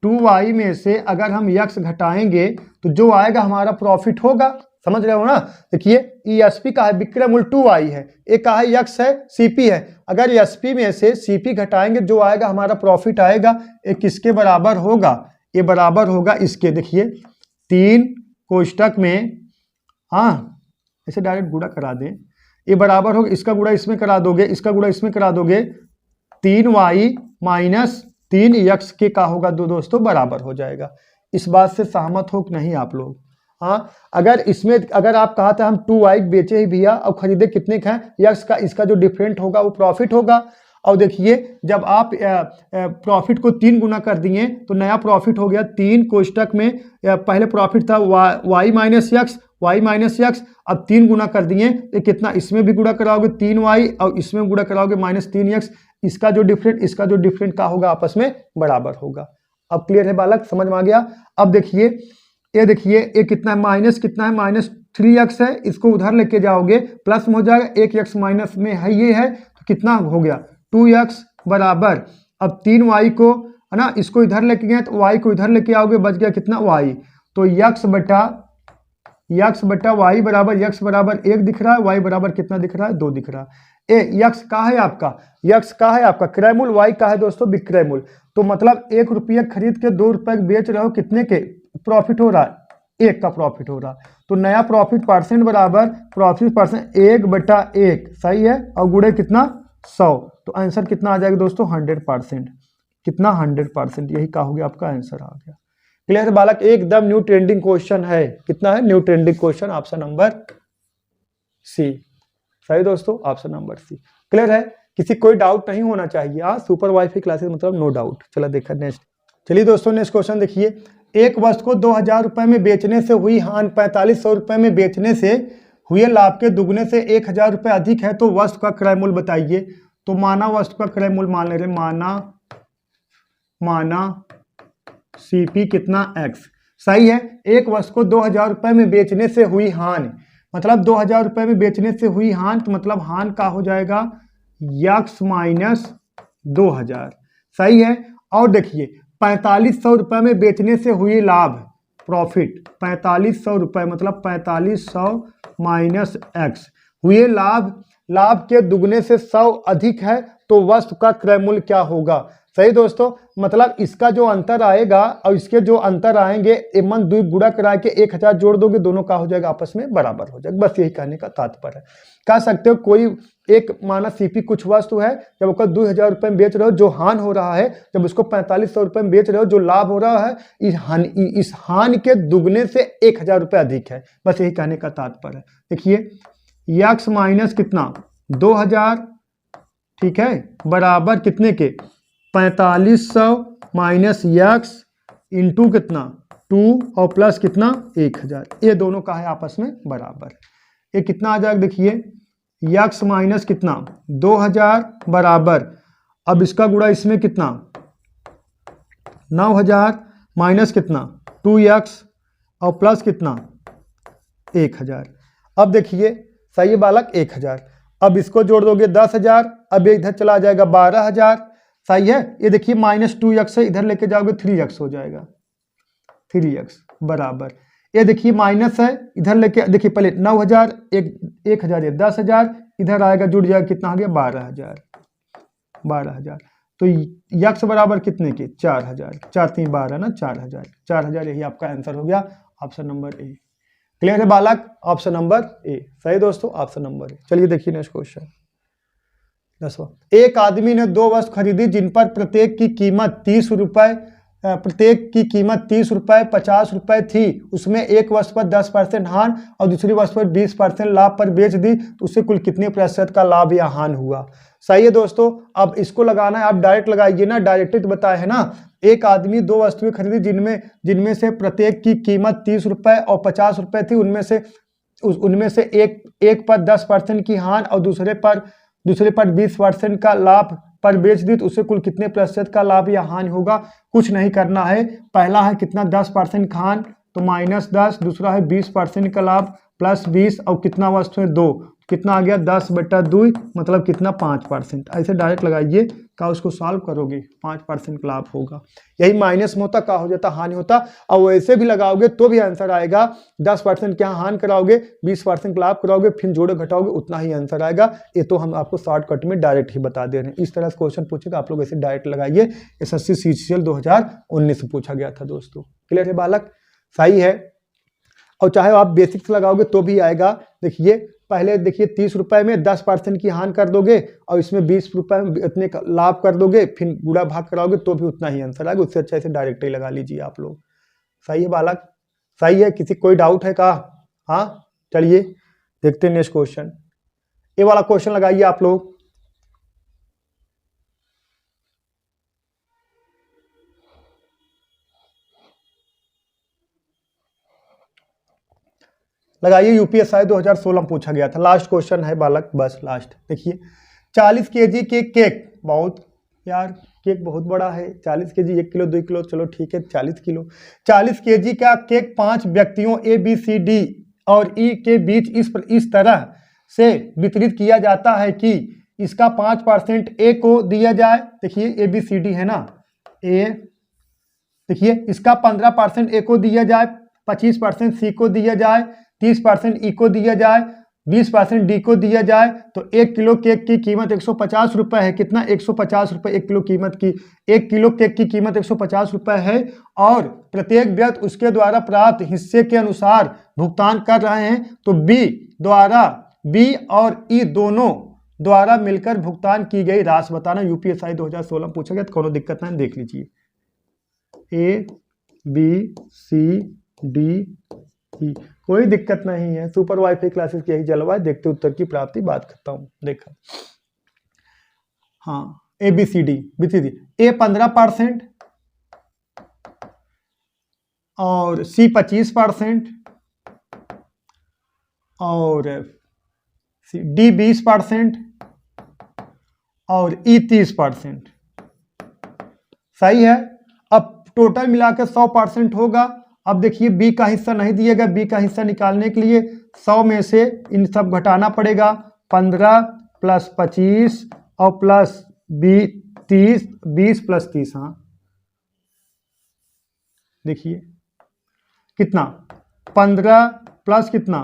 2i में से अगर हम यक्स घटाएंगे तो जो आएगा हमारा प्रॉफिट होगा। समझ रहे हो ना। देखिए ईएसपी का है विक्रय मूल्य 2i है, एक का है यक्स है, सीपी है। अगर एसपी में से सीपी घटाएंगे जो आएगा हमारा प्रॉफिट आएगा। ये किसके बराबर होगा, ये बराबर होगा इसके, देखिए 3 कोष्टक में, हाँ ऐसे डायरेक्ट गुणा करा दें, ये बराबर होगा, इसका गुणा इसमें करा दोगे, इसका गुणा इसमें करा दोगे, 3y माइनस 3x के का होगा दोस्तों बराबर हो जाएगा। इस बात से सहमत हो कि नहीं आप लोग? हाँ, अगर इसमें, अगर आप कहा था हम 2i बेचे ही भैया और खरीदे कितने का है, यक्स का, इसका जो डिफरेंट होगा वो प्रॉफिट होगा। और देखिए जब आप प्रॉफिट को 3 गुना कर दिए तो नया प्रॉफिट हो गया 3 कोष्टक में, पहले प्रॉफिट था y माइनस यक्स, अब 3 गुना कर दिए तो कितना, इसमें भी गुणा कराओगे 3y और इसमें गुणा कराओगे माइनस 3x, इसका जो डिफरेंट का होगा आपस में बराबर होगा। अब क्लियर है बालक, समझ में आ गया। अब देखिए ये, देखिए ये कितना है, माइनस कितना है, माइनस 3x है, इसको उधर लेके जाओगे प्लस में हो जाएगा, 1x माइनस में है ये है तो कितना हो गया 2x बराबर, अब 3y को है ना, इसको इधर लेके गए तो y को इधर लेके आओगे, बच गया कितना y, तो x बटा y बराबर, x बराबर 1 दिख रहा है, y बराबर कितना दिख रहा है 2 दिख रहा है। x का है आपका, x का है आपका क्रय मूल्य, y का है दोस्तों विक्रय मूल्य। तो मतलब 1 रुपया खरीद के 2 रुपये बेच रहे हो, कितने के प्रॉफिट हो रहा है, 1 का प्रॉफिट हो रहा है। तो नया प्रॉफिट परसेंट बराबर प्रॉफिट परसेंट 1/1, सही है, और गुणे कितना 100, तो आंसर कितना आ जाएगा दोस्तों 100%, कितना 100%, यही का हो गया आपका आंसर आ गया। क्लियर है बालक, एकदम न्यू ट्रेंडिंग क्वेश्चन है, कितना है new trending question, option number C, सही दोस्तों, ऑप्शन नंबर सी। क्लियर है, किसी कोई डाउट नहीं होना चाहिए। हाँ, सुपर वाईफाई क्लासेस मतलब नो डाउट। चलो देखा नेक्स्ट, चलिए दोस्तों नेक्स्ट क्वेश्चन देखिए, एक वस्तु को 2000 रुपए में बेचने से हुई हानि 4500 रुपए में बेचने से हुए लाभ के दुगने से 1000 रुपए अधिक है तो वस्तु का क्रय मूल्य बताइए। तो माना वस्तु का क्रय मूल्य मान ले रहे, माना सीपी कितना x, सही है। एक वस्तु को 2000 रुपए में बेचने से हुई हानि, मतलब 2000 रुपए में बेचने से हुई हानि, तो मतलब हानि का हो जाएगा x माइनस 2000, सही है। और देखिए 4500 रुपए में बेचने से हुई लाभ, प्रॉफिट 4500 रुपए, मतलब 4500 माइनस x, हुए लाभ के दुगने से 100 अधिक है तो वस्तु का क्रय मूल्य क्या होगा। सही दोस्तों, मतलब इसका जो अंतर आएगा और इसके जो अंतर आएंगे, एमन 2 गुणा करा के 1000 जोड़ दोगे, दोनों का हो जाएगा आपस में बराबर हो जाएगा। बस यही कहने का तात्पर्य है। कह सकते हो कोई एक माना सीपी कुछ वस्तु है, जब उसका 2000 रुपए में बेच रहे हो जो हानि हो रहा है, जब उसको 4500 रुपए में बेच रहे हो जो लाभ हो रहा है, इस हानि के दुगने से 1000 रुपए अधिक है। बस यही कहने का तात्पर्य है। देखिए यक्स माइनस कितना 2000, ठीक है, बराबर कितने के 4500 माइनस यक्स इंटू कितना 2 और प्लस कितना 1000। ये दोनों का है आपस में बराबर। ये कितना आ जाएगा देखिए, यक्स माइनस कितना 2000 बराबर, अब इसका गुणा इसमें कितना 9000 माइनस कितना 2x और प्लस कितना 1000। अब देखिए सही है बालक 1000, अब इसको जोड़ दोगे 10000, अब ये इधर चला जाएगा 12000, सही है। ये देखिए -2x है, इधर लेके जाओगे 3x हो जाएगा, 3x बराबर, ये देखिए माइनस है, इधर लेके देखिए पहले 9000 1000 है 10000, इधर आएगा जुड़ जाएगा कितना आ गया 12000। तो यक्स बराबर कितने के 4000, 4 3 12 ना 4000, यही आपका आंसर हो गया, ऑप्शन नंबर ए। क्लियर है बालक, ऑप्शन नंबर ए सही दोस्तों, ऑप्शन नंबर ए। चलिए देखिए नेक्स्ट क्वेश्चन 10वां। एक आदमी ने 2 वस्तु खरीदी जिन पर प्रत्येक की कीमत 30 रुपए, प्रत्येक की कीमत 30 रुपए 50 रुपए थी। उसमें एक वस्तु पर 10% हान और दूसरी वस्तु पर 20% लाभ पर बेच दी, तो उससे कुल कितने प्रतिशत का लाभ या हान हुआ। सही है दोस्तों, अब इसको लगाना है, आप डायरेक्ट लगाइए ना, डायरेक्ट बताया है ना। एक आदमी 2 वस्तुएं खरीदी जिनमें से प्रत्येक की कीमत 30 रुपए और 50 रुपए थी। उनमें से एक पर 10% की हान और दूसरे पर 20% का लाभ पर बेच दी, तो उससे कुल कितने प्रतिशत का लाभ या हानि होगा। कुछ नहीं करना है, पहला है कितना 10% हान तो -10, दूसरा है 20% का लाभ +20 और कितना वस्तु है 2, कितना आ गया 10/2 मतलब कितना 5%। ऐसे डायरेक्ट लगाइए, का उसको सॉल्व करोगे 5% लाभ होगा। यही माइनस में होता का हो जाता हानि होता, और वैसे भी लगाओगे तो भी आंसर आएगा। 10% क्या हानि कराओगे, 20% लाभ कराओगे, फिर जोड़ो घटाओगे उतना ही आंसर आएगा। ये तो हम आपको शॉर्टकट में डायरेक्ट ही बता दे रहे हैं। इस तरह से क्वेश्चन पूछेगा, आप लोग ऐसे डायरेक्ट लगाइए। SSC CGL 2019 में पूछा गया था दोस्तों। क्लियर है बालक, सही है। और चाहे आप बेसिक्स लगाओगे तो भी आएगा। देखिए पहले देखिए 30 रुपए में 10% की हानि कर दोगे और इसमें 20 रुपए में इतने लाभ कर दोगे, फिर गुणा भाग कराओगे तो भी उतना ही आंसर आएगा। उससे अच्छा से डायरेक्ट ही लगा लीजिए आप लोग। सही है बालक, सही है। किसी कोई डाउट है का? हाँ चलिए देखते हैं नेक्स्ट क्वेश्चन। ये वाला क्वेश्चन लगाइए आप लोग। लगाइए, UPSI 2016 में पूछा गया था। लास्ट क्वेश्चन है बालक, बस लास्ट। देखिए 40 kg के केक, बहुत यार केक बहुत बड़ा है। 40 kg 1 किलो 2 किलो चलो ठीक है, 40 किलो 40 kg का केक 5 व्यक्तियों ABCD और E के बीच इस तरह से वितरित किया जाता है कि इसका 5% A को दिया जाए। देखिए ABCD है ना, A, देखिए इसका 15% A को दिया जाए, 25% C को दिया जाए, 30% E को दिया जाए, 20% D को दिया जाए। तो 1 किलो केक की कीमत 150 रुपए है। कितना 150 रुपए 1 किलो कीमत की, 1 किलो केक की कीमत 150 रुपए है और प्रत्येक व्यक्ति उसके द्वारा प्राप्त हिस्से के अनुसार भुगतान कर रहे हैं। तो B और E दोनों द्वारा मिलकर भुगतान की गई राशि बताना। UPSI 2016 में पूछा गया, तो कोनो दिक्कत नहीं, देख लीजिए। ABCD E, कोई दिक्कत नहीं है। सुपर वाईफाई क्लासेस की यही जलवा है, देखते उत्तर की प्राप्ति, बात करता हूं। देखा हाँ, ABCD A 15% और C 25% और D 20% और E 30%। सही है। अब टोटल मिलाकर 100% होगा। अब देखिए B का हिस्सा नहीं दिएगा, B का हिस्सा निकालने के लिए 100 में से इन सब घटाना पड़ेगा। 15 + 25 और प्लस 30, 20 + 30। हाँ देखिए कितना 15 प्लस कितना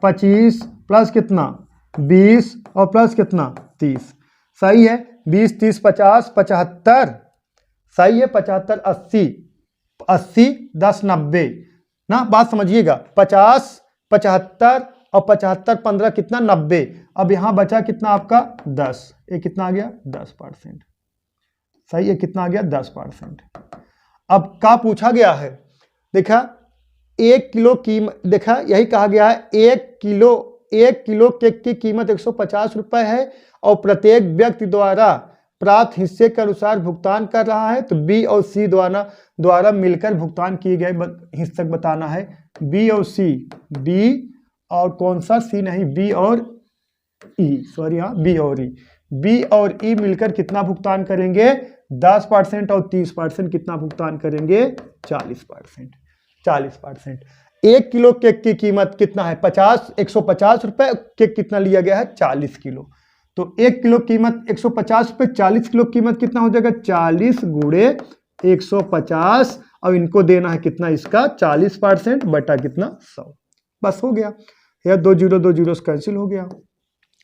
25 प्लस कितना 20 और प्लस कितना 30। सही है। 20 30 50 75। सही है। 75 80 10 90 ना, बात समझिएगा। 50 75 और 75 15 कितना 90। अब यहां बचा कितना आपका 10, ये कितना आ गया 10%। सही है, कितना आ गया 10%। अब क्या पूछा गया है, देखा 1 किलो कीमत, देखा यही कहा गया है 1 किलो 1 किलो केक की कीमत 150 रुपए है और प्रत्येक व्यक्ति द्वारा प्राप्त हिस्से के अनुसार भुगतान कर रहा है, तो बी और सी द्वारा मिलकर भुगतान किए गए हिस्से बताना है। बी और सी, बी और कौन सा सी नहीं, बी और ई, सॉरी हाँ, बी और ई, बी और ई मिलकर कितना भुगतान करेंगे 10% और 30% कितना भुगतान करेंगे 40%। 40%। 1 किलो केक की कीमत कितना है 150 रुपए, केक कितना लिया गया है 40 किलो, तो 1 किलो कीमत 150 रुपए, 40 किलो कीमत कितना हो जाएगा 40 गुणे 150 और इनको देना है कितना इसका 40% बटा कितना 100, बस हो गया। यह 2 जीरो कैंसिल हो गया,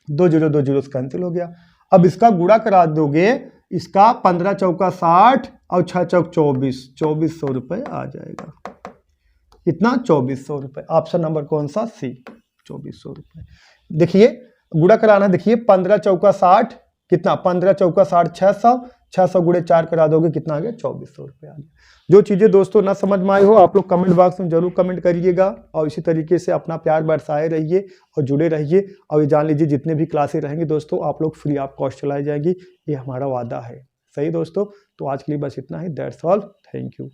2 जीरो कैंसिल हो गया। अब इसका गुणा करा दोगे, इसका 15 चौका 60 और 6 चौक 2400 रुपए आ जाएगा। कितना 2400 रुपए। ऑप्शन नंबर कौन सा सी, 2400 रुपए। देखिए गुणा कराना, देखिए 15 चौका 60 कितना, 15 चौका 60 600 गुणे 4 करा दोगे कितना आ गया 2400 रुपये आ गया। जो चीज़ें दोस्तों ना समझ में आई हो आप लोग कमेंट बॉक्स में जरूर कमेंट करिएगा और इसी तरीके से अपना प्यार बरसाए रहिए और जुड़े रहिए। और ये जान लीजिए जितने भी क्लासेस रहेंगे दोस्तों आप लोग फ्री ऑफ कॉस्ट चलाई जाएगी, ये हमारा वादा है। सही दोस्तों, तो आज के लिए बस इतना ही। That's all, thank you.